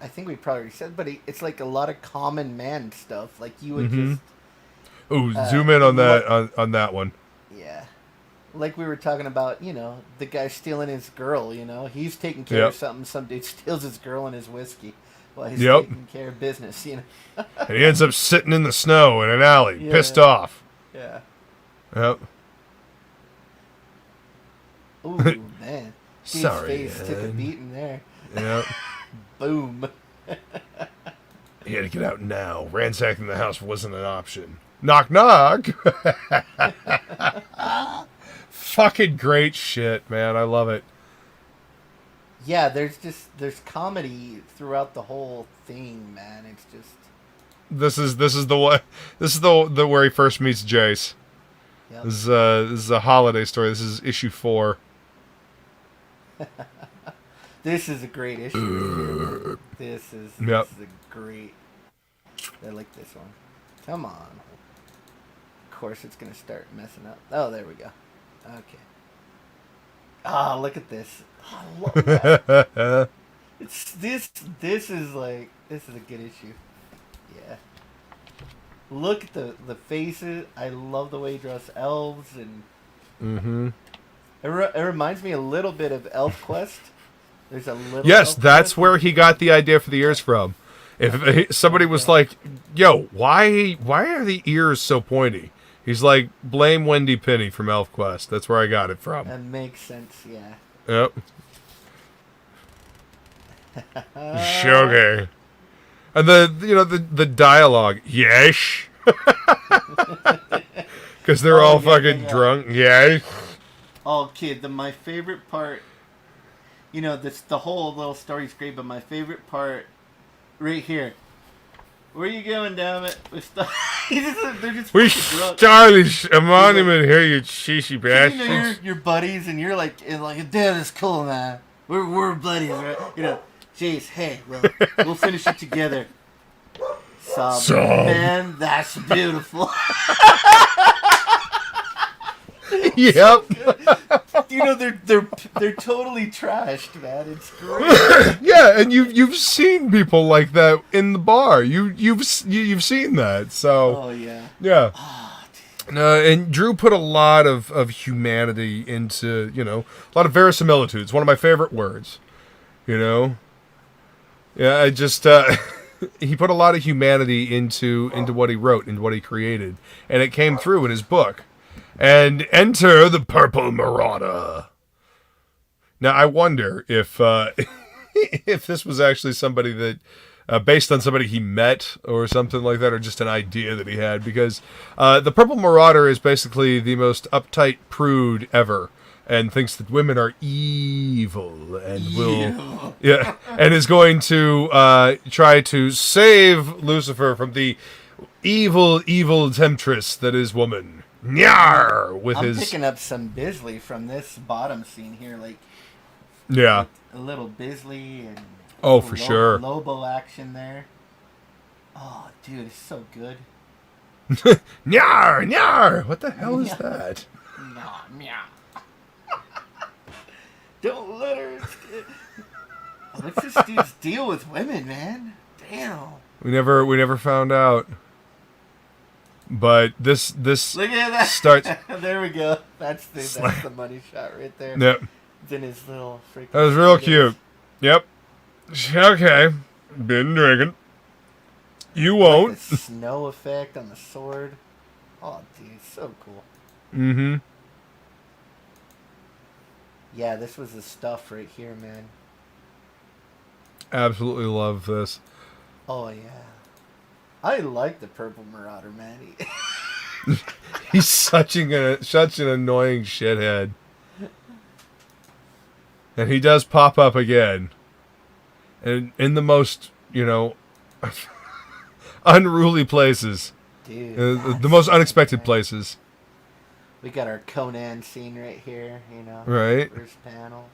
Speaker 2: I think we probably said, but it's like a lot of common man stuff. Like you would just
Speaker 1: zoom in on that on that one.
Speaker 2: Yeah. Like we were talking about, you know, the guy stealing his girl, you know. He's taking care of something. Some dude steals his girl and his whiskey while he's taking care of business, you know.
Speaker 1: And he ends up sitting in the snow in an alley, pissed off.
Speaker 2: Yeah.
Speaker 1: Yep.
Speaker 2: Ooh, man. Dude's
Speaker 1: Sorry,
Speaker 2: face took a beating there.
Speaker 1: Yep.
Speaker 2: Boom.
Speaker 1: He had to get out now. Ransacking the house wasn't an option. Knock, knock. Fucking great shit, man. I love it.
Speaker 2: Yeah, there's comedy throughout the whole thing, man. It's just
Speaker 1: this is the one. This is the where he first meets Jace.
Speaker 2: Yep.
Speaker 1: This is a holiday story. This is issue 4.
Speaker 2: This is a great issue. This is a great. I like this one. Come on. Of course, it's gonna start messing up. Oh, there we go. Okay. Ah, look at this. Oh, I love that. It's this is like this is a good issue. Yeah. Look at the faces. I love the way he draws elves and. It reminds me a little bit of ElfQuest. There's a little.
Speaker 1: Yes, that's
Speaker 2: ElfQuest.
Speaker 1: where he got the idea for the ears from. If somebody was like, "Yo, why are the ears so pointy?" He's like, "Blame Wendy Penny from ElfQuest." That's where I got it from.
Speaker 2: That makes sense. Yeah.
Speaker 1: Yep. Okay. And the dialogue, yes, because they're all fucking drunk. Yes.
Speaker 2: Oh, kid, my favorite part. You know, the whole little story's great, but my favorite part, right here. Where you going, damn it? They're just
Speaker 1: We
Speaker 2: drunk.
Speaker 1: stylish a monument here, you cheesy bastards.
Speaker 2: You know, you're buddies, and you're like, damn, it's cool, man. We're buddies, right? You know, Jace, hey, we'll finish it together. Sob. Man, that's beautiful.
Speaker 1: Yep.
Speaker 2: You know, they're totally trashed, man. It's great.
Speaker 1: Yeah, and you've seen people like that in the bar. You've seen that. So.
Speaker 2: Oh yeah.
Speaker 1: Yeah. And Drew put a lot of humanity into, you know, a lot of verisimilitude. It's one of my favorite words. You know. Yeah, I just he put a lot of humanity into what he wrote and what he created, and it came through in his book. And enter the Purple Marauder. Now, I wonder if if this was actually somebody that, based on somebody he met or something like that, or just an idea that he had, because the Purple Marauder is basically the most uptight prude ever, and thinks that women are evil and and is going to try to save Lucifer from the evil temptress that is woman. Nyar!
Speaker 2: I'm picking up some Bisley from this bottom scene here, like
Speaker 1: a
Speaker 2: little Bisley and
Speaker 1: for sure
Speaker 2: Lobo action there. Oh, dude, it's so good.
Speaker 1: Nyar! What the hell is that?
Speaker 2: Meow. Don't let her. What's this dude's deal with women, man? Damn.
Speaker 1: We never found out. But this
Speaker 2: look at that
Speaker 1: starts.
Speaker 2: There we go. That's the money shot right there.
Speaker 1: Yep.
Speaker 2: It's in his little freaking.
Speaker 1: That was real cute. Yep. Okay. Been drinking. You won't.
Speaker 2: Like the snow effect on the sword. Oh, dude, so cool.
Speaker 1: Mm-hmm.
Speaker 2: Yeah, this was the stuff right here, man.
Speaker 1: Absolutely love this.
Speaker 2: Oh yeah. I like the Purple Marauder, man.
Speaker 1: He's such an annoying shithead. And he does pop up again. And in the most, you know, unruly places.
Speaker 2: Dude.
Speaker 1: The most unexpected places.
Speaker 2: We got our Conan scene right here, you know.
Speaker 1: Right.
Speaker 2: First panel.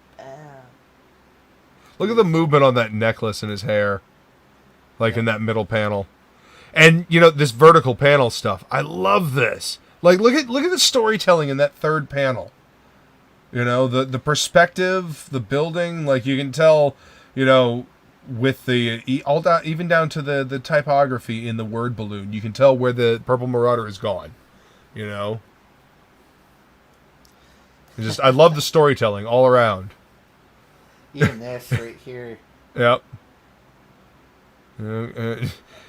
Speaker 1: Look at the movement on that necklace and his hair. Like in that middle panel. And, you know, this vertical panel stuff. I love this. Like, look at the storytelling in that third panel. You know, the perspective, the building, like you can tell, you know, with the even down to the typography in the word balloon, you can tell where the Purple Marauder is gone. You know, I love the storytelling all around.
Speaker 2: Even this right here.
Speaker 1: Yep.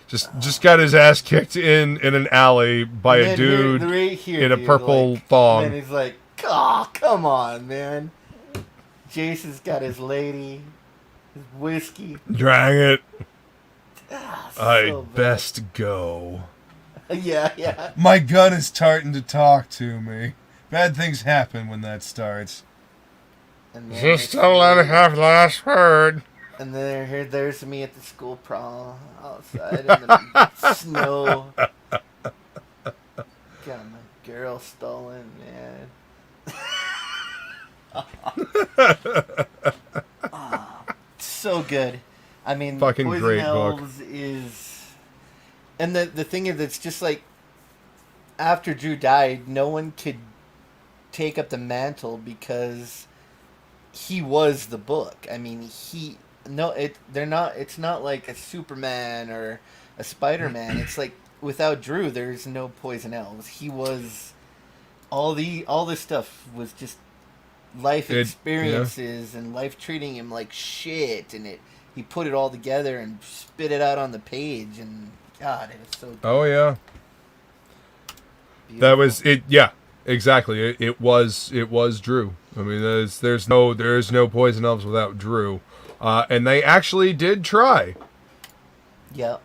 Speaker 1: Just got his ass kicked in an alley by a dude
Speaker 2: right here,
Speaker 1: in a purple thong.
Speaker 2: And then he's like, "Oh, come on, man." Jason's got his lady, his whiskey.
Speaker 1: Drag it.
Speaker 2: I
Speaker 1: best go.
Speaker 2: Yeah.
Speaker 1: My gun is starting to talk to me. Bad things happen when that starts.
Speaker 3: Just don't let it have last word.
Speaker 2: And then there's me at the school prom outside in the snow. Got my girl stolen, man. Oh, so good. I mean,
Speaker 1: fucking
Speaker 2: Poison
Speaker 1: great
Speaker 2: Elves
Speaker 1: book.
Speaker 2: is, and the thing is, it's just like after Drew died, no one could take up the mantle because he was the book. I mean, it's not like a Superman or a Spider-Man. It's like without Drew, there's no Poison Elves. He was all this stuff was just life experiences and life treating him like shit, and he put it all together and spit it out on the page, and God, it was so good.
Speaker 1: Oh yeah.
Speaker 2: Beautiful.
Speaker 1: That was it. Yeah, exactly. It was Drew. I mean, there's no Poison Elves without Drew, and they actually did try.
Speaker 2: Yep.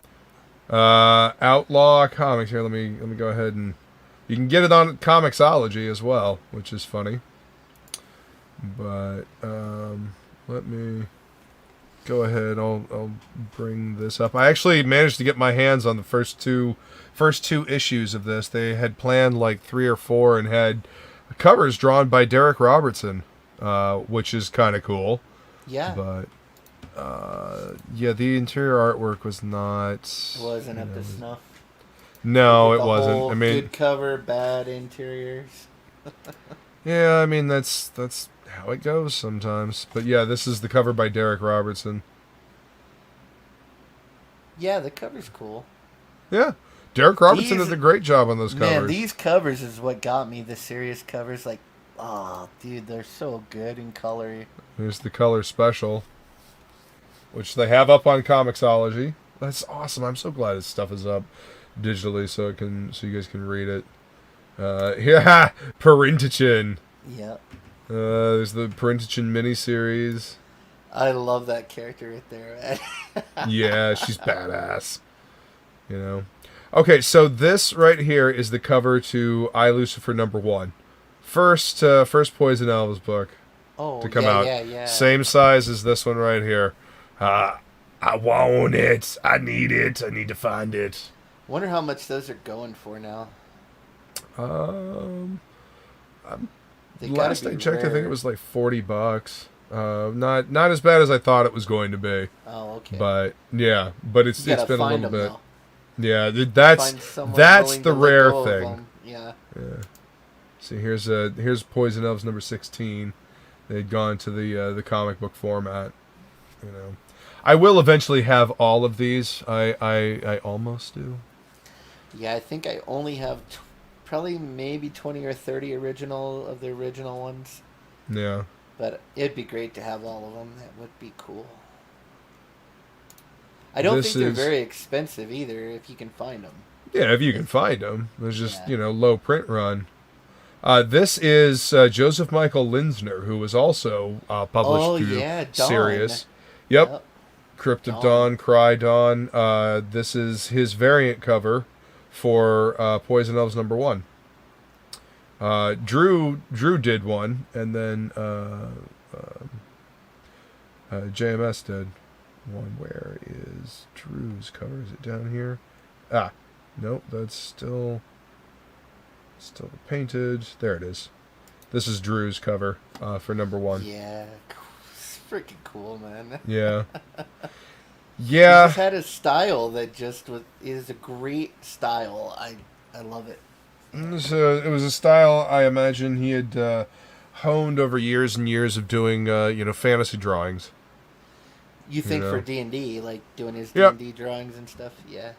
Speaker 1: Outlaw Comics. Here, let me go ahead and you can get it on Comixology as well, which is funny. But let me go ahead. I'll bring this up. I actually managed to get my hands on the first two issues of this. They had planned like 3 or 4 and had covers drawn by Derek Robertson, which is kind of cool.
Speaker 2: Yeah.
Speaker 1: But yeah, the interior artwork was not.
Speaker 2: It wasn't up to snuff.
Speaker 1: No, it
Speaker 2: The
Speaker 1: wasn't.
Speaker 2: whole
Speaker 1: I mean,
Speaker 2: good cover, bad interiors.
Speaker 1: yeah, I mean that's how it goes sometimes. But yeah, this is the cover by Derek Robertson.
Speaker 2: Yeah, the cover's cool.
Speaker 1: Yeah, Derek Robertson did a great job on those covers.
Speaker 2: Man, these covers is what got me. The serious covers, like, oh, dude, they're so good in color.
Speaker 1: Here's the color special, which they have up on Comixology. That's awesome. I'm so glad this stuff is up digitally so you guys can read it. Yeah, Parintachin.
Speaker 2: Yep.
Speaker 1: There's the Parintachin miniseries.
Speaker 2: I love that character right there, man.
Speaker 1: Yeah, she's badass. You know. Okay, so this right here is the cover to I, Lucifer #1. First Poison Elves book to come out.
Speaker 2: Yeah.
Speaker 1: Same size as this one right here.
Speaker 3: I want it. I need it. I need to find it.
Speaker 2: Wonder how much those are going for now. They gotta
Speaker 1: Last
Speaker 2: be
Speaker 1: I checked,
Speaker 2: rare.
Speaker 1: I think it was like $40. Not as bad as I thought it was going to be.
Speaker 2: Oh, okay.
Speaker 1: But yeah, but it's
Speaker 2: You gotta
Speaker 1: been a
Speaker 2: find
Speaker 1: little bit.
Speaker 2: them,
Speaker 1: Yeah,
Speaker 2: though.
Speaker 1: that's
Speaker 2: Find someone
Speaker 1: that's
Speaker 2: willing
Speaker 1: the
Speaker 2: to let
Speaker 1: rare
Speaker 2: go of
Speaker 1: thing.
Speaker 2: them. Yeah.
Speaker 1: Yeah. See, here's Poison Elves #16. They'd gone to the comic book format. You know, I will eventually have all of these. I almost do.
Speaker 2: Yeah, I think I only have probably maybe 20 or 30 original of the original ones.
Speaker 1: Yeah.
Speaker 2: But it'd be great to have all of them. That would be cool. I don't think they're very expensive either, if you can find them.
Speaker 1: Yeah, if you can find them. There's just, low print run. This is Joseph Michael Linsner, who was also published through
Speaker 2: Dawn.
Speaker 1: Sirius. Yep. Crypt of Dawn, Cry Dawn. This is his variant cover for Poison Elves #1. Drew did one, and then JMS did one. Where is Drew's cover? Is it down here? Ah, nope, that's still painted. There it is. This is Drew's cover for #1.
Speaker 2: Yeah, freaking cool, man.
Speaker 1: Yeah.
Speaker 2: He
Speaker 1: Yeah.
Speaker 2: just had a style that just is a great style. I love it.
Speaker 1: It was a style I imagine he had honed over years and years of doing, fantasy drawings.
Speaker 2: You think
Speaker 1: know.
Speaker 2: for D&D, like doing his
Speaker 1: Yep.
Speaker 2: D&D drawings and stuff, yeah.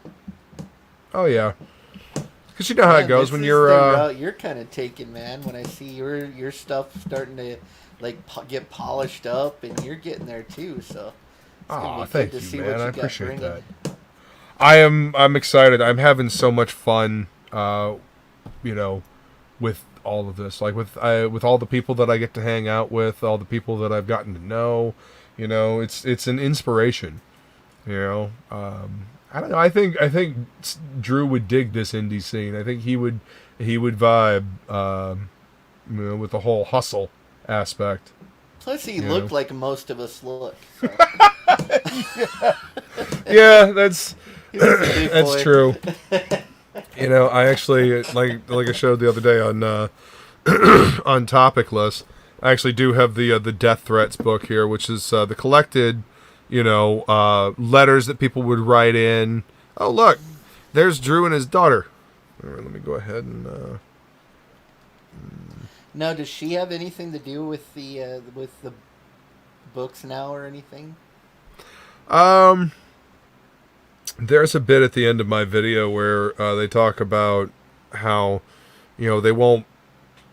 Speaker 1: Oh, yeah. Because you know how
Speaker 2: Man,
Speaker 1: it goes
Speaker 2: this
Speaker 1: when
Speaker 2: is
Speaker 1: you're...
Speaker 2: the route you're kind of taking, man. When I see your stuff starting to like get polished up, and you're getting there too. So it's gonna be
Speaker 1: thank
Speaker 2: good to
Speaker 1: you,
Speaker 2: see
Speaker 1: man.
Speaker 2: what you
Speaker 1: I
Speaker 2: got
Speaker 1: appreciate
Speaker 2: bringing.
Speaker 1: that. I'm excited. I'm having so much fun, with all of this. Like with all the people that I get to hang out with, all the people that I've gotten to know. It's an inspiration. I don't know. I think Drew would dig this indie scene. I think he would vibe, with the whole hustle aspect.
Speaker 2: Plus, he looked like most of us look. So.
Speaker 1: Yeah, that's
Speaker 2: He was a big
Speaker 1: that's
Speaker 2: boy.
Speaker 1: true. I actually like I showed the other day on on Topicless. I actually do have the Death Threats book here, which is the collected, letters that people would write in. Oh, look, there's Drew and his daughter. All right, let me go ahead and.
Speaker 2: Now, does she have anything to do with the books now or anything?
Speaker 1: There's a bit at the end of my video where they talk about how, they won't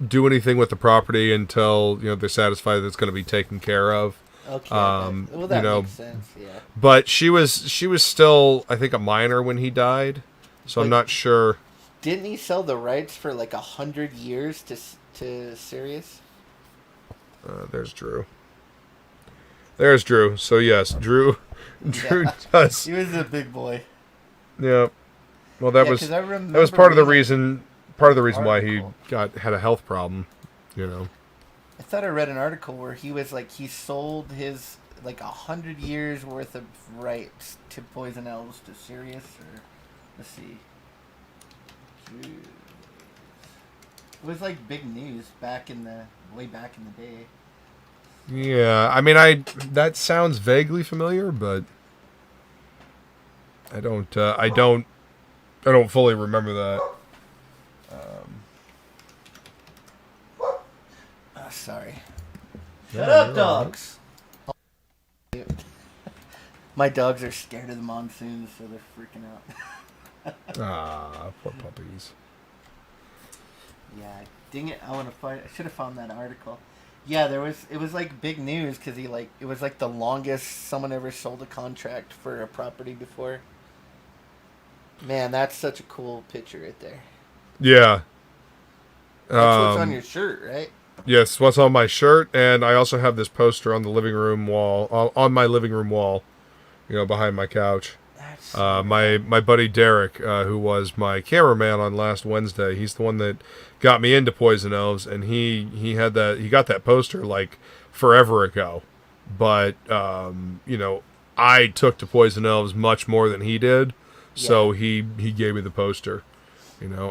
Speaker 1: do anything with the property until they're satisfied that it's going to be taken care of.
Speaker 2: Okay. That makes sense. Yeah.
Speaker 1: But she was still, I think, a minor when he died, so I'm not sure.
Speaker 2: Didn't he sell the rights for like 100 years to Sirius?
Speaker 1: There's Drew. There's Drew. So yes, Drew does.
Speaker 2: He was a big boy.
Speaker 1: Yeah. Well, that was
Speaker 2: 'cause I
Speaker 1: part of the
Speaker 2: reading
Speaker 1: reason why he
Speaker 2: article.
Speaker 1: had a health problem.
Speaker 2: I thought I read an article where he was like he sold his like 100 years worth of rights to Poison Elves to Sirius, or let's see. Jeez. It was like big news way back in the day.
Speaker 1: Yeah, I mean, that sounds vaguely familiar, but I don't fully remember that.
Speaker 2: Oh, sorry. Shut up, dogs. My dogs are scared of the monsoon, so they're freaking out.
Speaker 1: Poor puppies.
Speaker 2: Yeah, dang it! I should have found that article. Yeah, it was like big news because it was like the longest someone ever sold a contract for a property before. Man, that's such a cool picture right there.
Speaker 1: Yeah.
Speaker 2: That's what's on your shirt, right?
Speaker 1: Yes, what's on my shirt, and I also have this poster on the living room wall, on my living room wall, behind my couch.
Speaker 2: That's
Speaker 1: My buddy Derek, who was my cameraman on last Wednesday, he's the one that got me into Poison Elves, and he got that poster like forever ago, but I took to Poison Elves much more than he did, so he gave me the poster.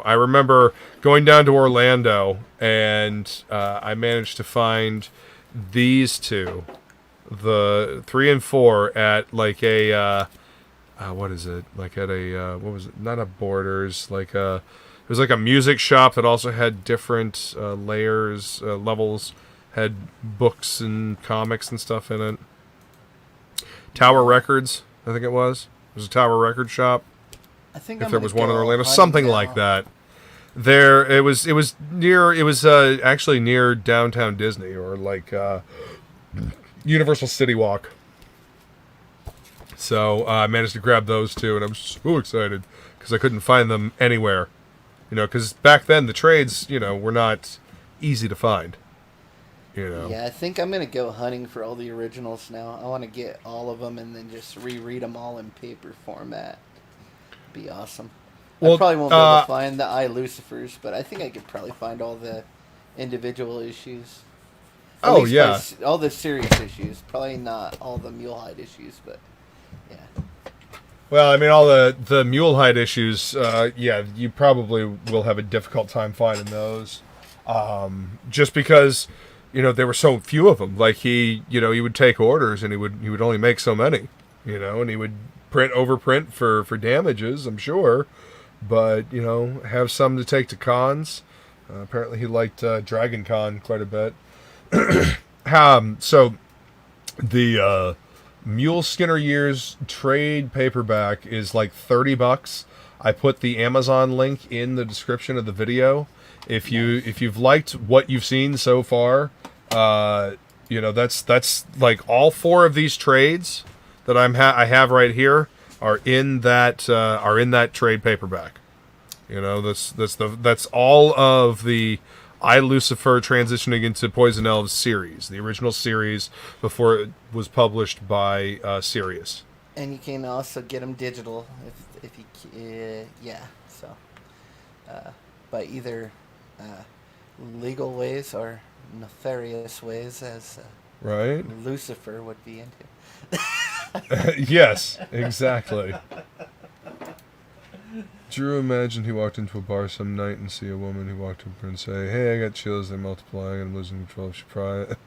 Speaker 1: I remember going down to Orlando, and I managed to find these two, the 3 and 4, at like a what is it? Like at a what was it? Not a Borders, like it was like a music shop that also had different levels, had books and comics and stuff in it. Tower Records, I think it was. It was a Tower Record shop.
Speaker 2: I think
Speaker 1: If
Speaker 2: I'm
Speaker 1: there
Speaker 2: gonna
Speaker 1: was one in
Speaker 2: go
Speaker 1: Orlando,
Speaker 2: hunting
Speaker 1: something
Speaker 2: now.
Speaker 1: like that. It was actually near downtown Disney, or like Universal City Walk. So I managed to grab those two, and I'm so excited because I couldn't find them anywhere. Because back then the trades, were not easy to find.
Speaker 2: Yeah, I think I'm gonna go hunting for all the originals now. I want to get all of them and then just reread them all in paper format. Be awesome.
Speaker 1: Well,
Speaker 2: I probably won't be able to find the Lucifers, but I think I could probably find all the individual issues. At
Speaker 1: Oh,
Speaker 2: least
Speaker 1: yeah.
Speaker 2: all the serious issues. Probably not all the Mulehide issues, but yeah.
Speaker 1: Well, I mean, all the Mulehide issues, you probably will have a difficult time finding those. Just because there were so few of them. Like he would take orders and he would only make so many, and he would overprint for damages, I'm sure, but have some to take to cons. Apparently he liked Dragon Con quite a bit. So the Mule Skinner Years trade paperback is like $30. I put the Amazon link in the description of the video. If you've liked what you've seen so far, that's like all 4 of these trades that I have right here are in that trade paperback. That's all of the I, Lucifer transitioning into Poison Elves series, the original series before it was published by Sirius.
Speaker 2: And you can also get them digital if you by either legal ways or nefarious ways, as
Speaker 1: right
Speaker 2: Lucifer would be into.
Speaker 1: Yes, exactly. Drew imagined he walked into a bar some night and see a woman who walked up and say, "Hey, I got chills, they're multiplying, I'm losing control, I should pry it."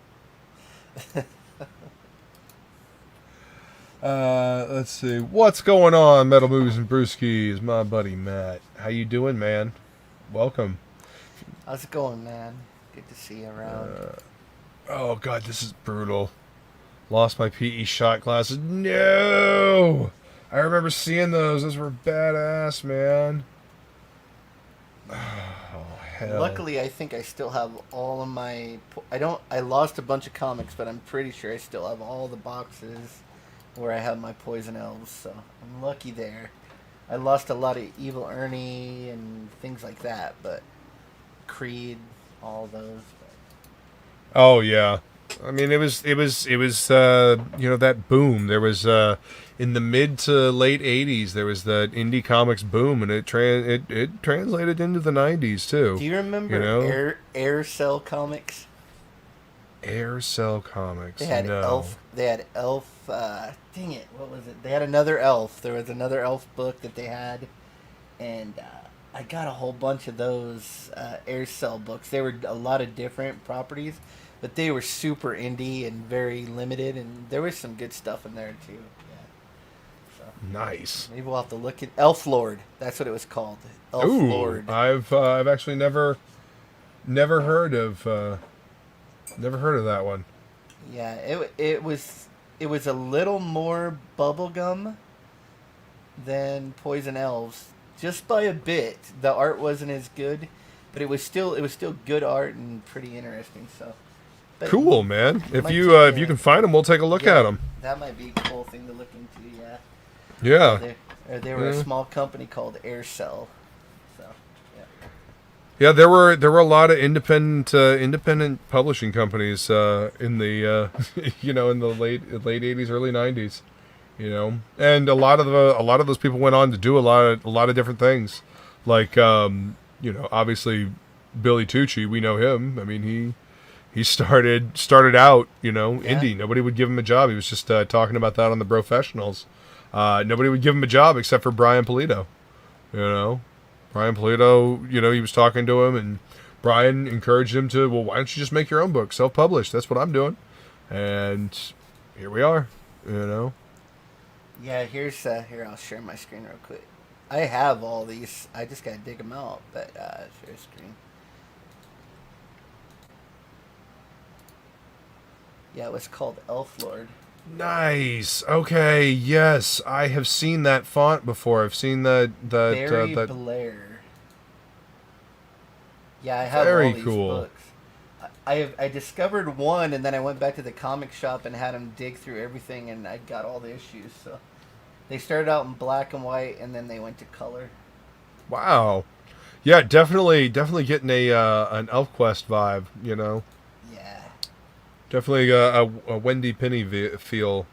Speaker 1: Let's see. What's going on, Metal Movies and Brewskis? My buddy Matt. How you doing, man? Welcome.
Speaker 2: How's it going, man? Good to see you around.
Speaker 1: Oh, God, this is brutal. Lost my PE shot glasses. No! I remember seeing those. Those were badass, man. Oh, hell.
Speaker 2: Luckily, I think I still have all of my... I lost a bunch of comics, but I'm pretty sure I still have all the boxes where I have my Poison Elves, so I'm lucky there. I lost a lot of Evil Ernie and things like that, but Creed, all those. But...
Speaker 1: Oh, yeah. I mean, it was that boom. There was in the mid to late 80s, there was that indie comics boom, and it translated into the 90s too.
Speaker 2: Do you remember Air Cell Comics?
Speaker 1: Air Cell Comics.
Speaker 2: They had Elf. They had Elf. Dang it, what was it? They had another Elf. There was another Elf book that they had, and I got a whole bunch of those Air Cell books. They were a lot of different properties, but they were super indie and very limited, and there was some good stuff in there too. Yeah. So
Speaker 1: nice.
Speaker 2: maybe we'll have to look at Elf Lord. That's what it was called. Elf Lord.
Speaker 1: I've actually never heard of that one.
Speaker 2: Yeah, it was a little more bubblegum than Poison Elves, just by a bit. The art wasn't as good, but it was still good art and pretty interesting. So
Speaker 1: cool, man. If you can find them, we'll take a look at them.
Speaker 2: That might be a cool thing to look into. Yeah.
Speaker 1: Yeah.
Speaker 2: They were a small company called Air Cell. So yeah.
Speaker 1: Yeah, there were a lot of independent publishing companies in the in the late 80s, early 90s, and a lot of those people went on to do a lot of different things, like obviously Billy Tucci, we know him. I mean, he started out indie. Nobody would give him a job. He was just talking about that on the Professionals. Nobody would give him a job except for Brian Pulido. Brian Pulido, he was talking to him, and Brian encouraged him to, well, why don't you just make your own book, self-published? That's what I'm doing. And here we are,
Speaker 2: Yeah, here, I'll share my screen real quick. I have all these. I just gotta dig them out, but share screen. Yeah, it was called Elf Lord.
Speaker 1: Nice. Okay. Yes, I have seen that font before. I've seen that.
Speaker 2: Barry Blair. Yeah, I have
Speaker 1: very
Speaker 2: all these
Speaker 1: cool
Speaker 2: books. I discovered one, and then I went back to the comic shop and had them dig through everything, and I got all the issues. So they started out in black and white, and then they went to color.
Speaker 1: Wow. Yeah, definitely getting an ElfQuest vibe.
Speaker 2: Yeah.
Speaker 1: Definitely a Wendy Penny feel.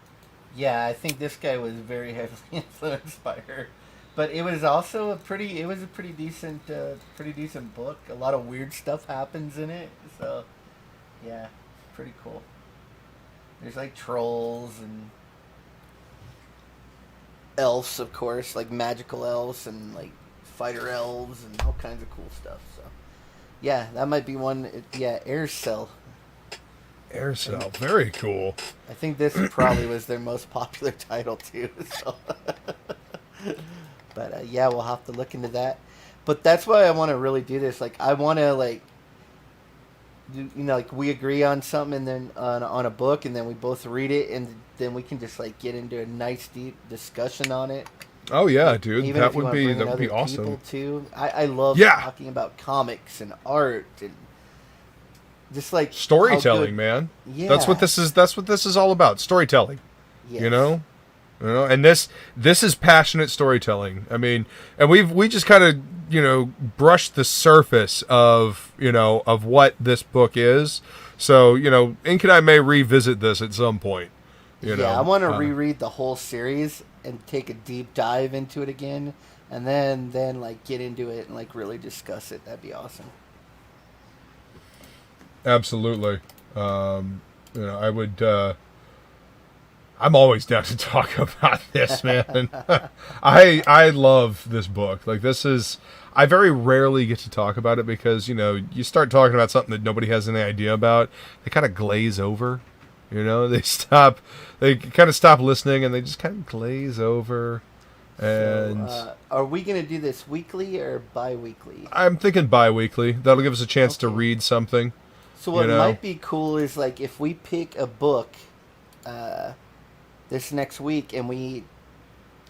Speaker 2: Yeah, I think this guy was very heavily influenced by her, but it was also a pretty decent book. A lot of weird stuff happens in it, so yeah, pretty cool. There's like trolls and elves, of course, like magical elves and like fighter elves and all kinds of cool stuff. So yeah, that might be one. Yeah, Air Cell.
Speaker 1: Air Cell. Very cool.
Speaker 2: I think this probably was their most popular title too. So. But yeah, we'll have to look into that. But that's why I want to really do this. Like, I want to like, like we agree on something, and then on a book, and then we both read it, and then we can just like get into a nice deep discussion on it.
Speaker 1: Oh yeah,
Speaker 2: like,
Speaker 1: dude,
Speaker 2: even
Speaker 1: that
Speaker 2: if you
Speaker 1: would
Speaker 2: wanna
Speaker 1: be
Speaker 2: bring in
Speaker 1: awesome.
Speaker 2: other people too. I love
Speaker 1: Yeah.
Speaker 2: talking about comics and art and just like
Speaker 1: Storytelling, man.
Speaker 2: Yeah,
Speaker 1: That's what this is. That's what this is all about. Storytelling.
Speaker 2: Yes.
Speaker 1: You know, and this is passionate storytelling. I mean, and we just kind of brushed the surface of of what this book is. So Ink and I may revisit this at some point.
Speaker 2: I want to reread the whole series and take a deep dive into it again, and then like get into it and like really discuss it. That'd be awesome.
Speaker 1: Absolutely. I would. I'm always down to talk about this, man. I love this book. Like, this is. I very rarely get to talk about it because you start talking about something that nobody has any idea about, they kind of glaze over. They stop. They kind of stop listening, and they just kind of glaze over. And
Speaker 2: so, are we gonna do this weekly or bi-weekly?
Speaker 1: I'm thinking bi-weekly. That'll give us a chance to read something.
Speaker 2: So what might be cool is like if we pick a book this next week, and we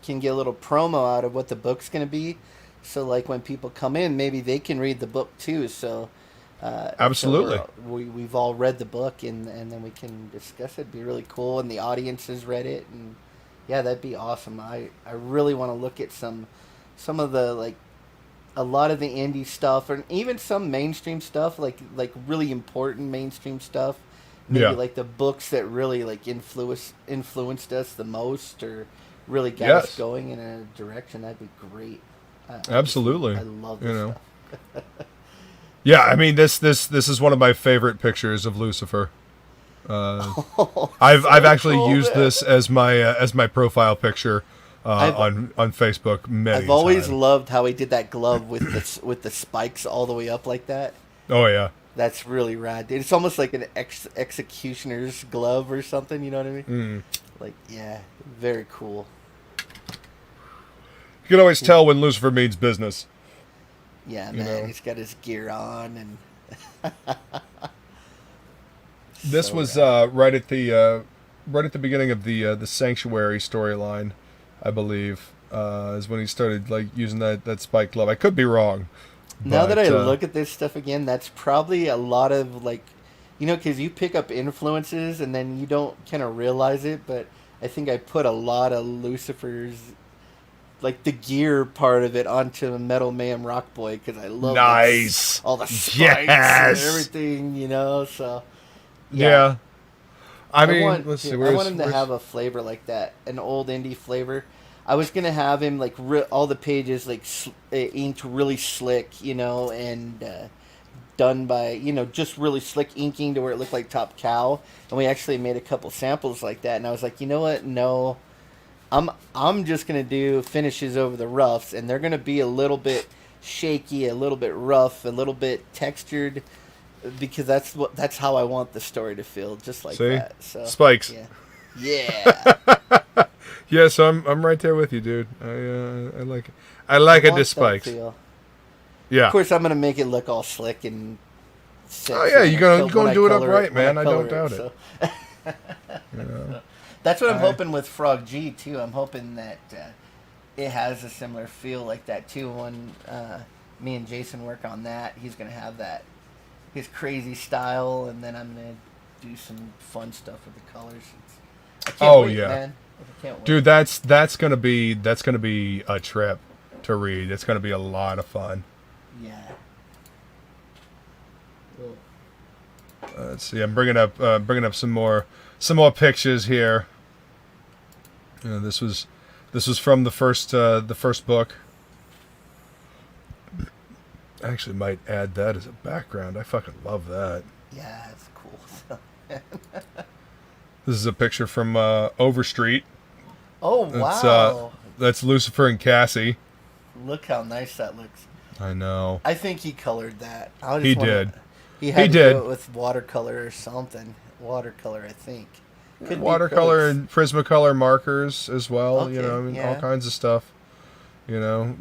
Speaker 2: can get a little promo out of what the book's gonna be. So like when people come in, maybe they can read the book too. So.
Speaker 1: Absolutely.
Speaker 2: So we've all read the book, and then we can discuss it. It'd be really cool, and the audience has read it, and yeah, that'd be awesome. I really want to look at some of the like a lot of the indie stuff, and even some mainstream stuff, like really important mainstream stuff. Maybe like the books that really like influenced us the most, or really got us going in a direction. That'd be great.
Speaker 1: Absolutely.
Speaker 2: I love this stuff.
Speaker 1: Yeah, I mean this is one of my favorite pictures of Lucifer. I've actually used this as my profile picture on Facebook many times.
Speaker 2: I've always loved how he did that glove with the spikes all the way up like that.
Speaker 1: Oh yeah,
Speaker 2: that's really rad. It's almost like an executioner's glove or something. You know what I mean? Like, yeah, very cool.
Speaker 1: You can always tell when Lucifer means business.
Speaker 2: Yeah, man, he's got his gear on, and
Speaker 1: this was right at the beginning of the Sanctuary storyline, I believe, is when he started like using that spike glove. I could be wrong.
Speaker 2: Now that I look at this stuff again, that's probably a lot of like, because you pick up influences and then you don't kind of realize it, but I think I put a lot of Lucifer's. Like the gear part of it onto Metal Man Rock Boy because I love all the spikes and everything, So
Speaker 1: yeah. I mean,
Speaker 2: let's see. I want him to have a flavor like that, an old indie flavor. I was gonna have him like all the pages like inked really slick, and done by just really slick inking to where it looked like Top Cow. And we actually made a couple samples like that. And I was like, you know what? No. I'm just gonna do finishes over the roughs, and they're gonna be a little bit shaky, a little bit rough, a little bit textured, because that's how I want the story to feel, just like that. So
Speaker 1: spikes.
Speaker 2: Yeah.
Speaker 1: Yeah. So I'm right there with you, dude. I like it. I like it. The spikes. Yeah.
Speaker 2: Of course, I'm gonna make it look all slick and.
Speaker 1: Oh yeah, you're gonna do it upright, man. I don't doubt it.
Speaker 2: That's what I'm hoping with Frog G, too. I'm hoping that it has a similar feel like that, too. When me and Jason work on that, he's going to have his crazy style, and then I'm going to do some fun stuff with the colors. I can't wait, man. I can't wait.
Speaker 1: Dude, that's gonna be a trip to read. It's gonna be a lot of fun.
Speaker 2: Yeah.
Speaker 1: Let's see. I'm bringing up some more pictures here. This was from the first book. I actually might add that as a background. I fucking love that.
Speaker 2: Yeah, it's cool.
Speaker 1: This is a picture from Overstreet.
Speaker 2: Oh, wow.
Speaker 1: That's Lucifer and Cassie.
Speaker 2: Look how nice that looks.
Speaker 1: I know.
Speaker 2: I think he colored that.
Speaker 1: He did.
Speaker 2: He had to do it with watercolor or something. watercolor, I think. Could be
Speaker 1: Watercolor
Speaker 2: acrylics.
Speaker 1: and Prismacolor markers as well. You
Speaker 2: Okay,
Speaker 1: know, I mean, all
Speaker 2: yeah.
Speaker 1: kinds of stuff. You know,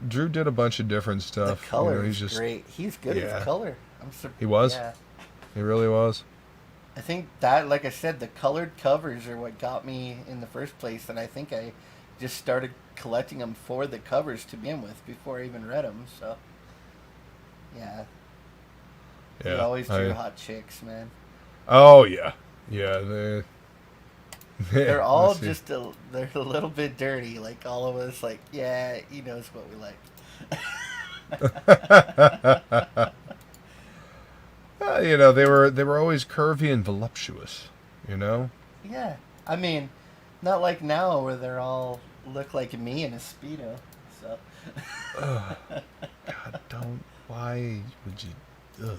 Speaker 1: Drew did a bunch of different
Speaker 2: The
Speaker 1: stuff.
Speaker 2: color
Speaker 1: you know,
Speaker 2: is
Speaker 1: he's just
Speaker 2: great. He's good
Speaker 1: yeah.
Speaker 2: with color.
Speaker 1: He was?
Speaker 2: Yeah.
Speaker 1: he really was.
Speaker 2: I think that, like I said, the colored covers are what got me in the first place, and I think I just started collecting them for the covers to begin with before I even read them. So, yeah, he
Speaker 1: Yeah,
Speaker 2: always drew hot chicks, man.
Speaker 1: Oh yeah, yeah.
Speaker 2: They're all
Speaker 1: let's see.
Speaker 2: just they're a little bit dirty, like all of us. Like, yeah, he knows what we like.
Speaker 1: You know, they were always curvy and voluptuous. You know.
Speaker 2: Yeah, I mean, not like now where they're all look like me in a speedo. So.
Speaker 1: God, don't. Why would you? Ugh.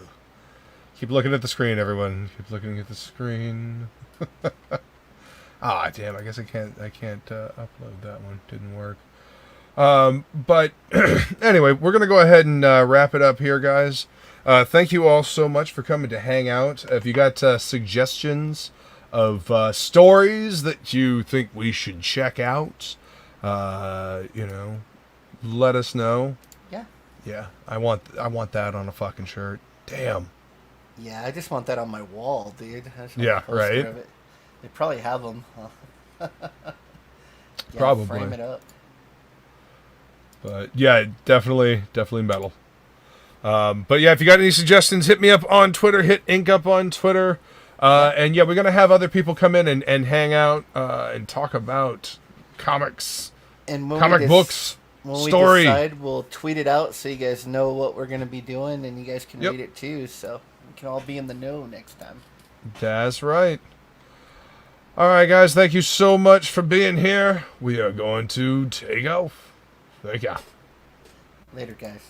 Speaker 1: Keep looking at the screen, everyone. Keep looking at the screen. Ah, damn! I guess I can't upload that one. Didn't work. But anyway, we're gonna go ahead and wrap it up here, guys. Thank you all so much for coming to hang out. If you got suggestions of stories that you think we should check out, you know, let us know.
Speaker 2: Yeah.
Speaker 1: Yeah, I want that on a fucking shirt. Damn.
Speaker 2: Yeah, I just want that on my wall, dude. I just want
Speaker 1: Yeah,
Speaker 2: a poster
Speaker 1: right.
Speaker 2: of it. They probably have them. Yeah,
Speaker 1: Probably.
Speaker 2: frame it up.
Speaker 1: But yeah, definitely metal. But yeah, if you got any suggestions, hit me up on Twitter. Hit Ink up on Twitter. And yeah, we're gonna have other people come in and hang out and talk about comics,
Speaker 2: And when
Speaker 1: comic books,
Speaker 2: when
Speaker 1: story.
Speaker 2: we decide, we'll tweet it out so you guys know what we're gonna be doing, and you guys can
Speaker 1: Yep.
Speaker 2: read it too. So we can all be in the know next time.
Speaker 1: That's right. All right, guys. Thank you so much for being here. We are going to take off. Thank you.
Speaker 2: Later, guys.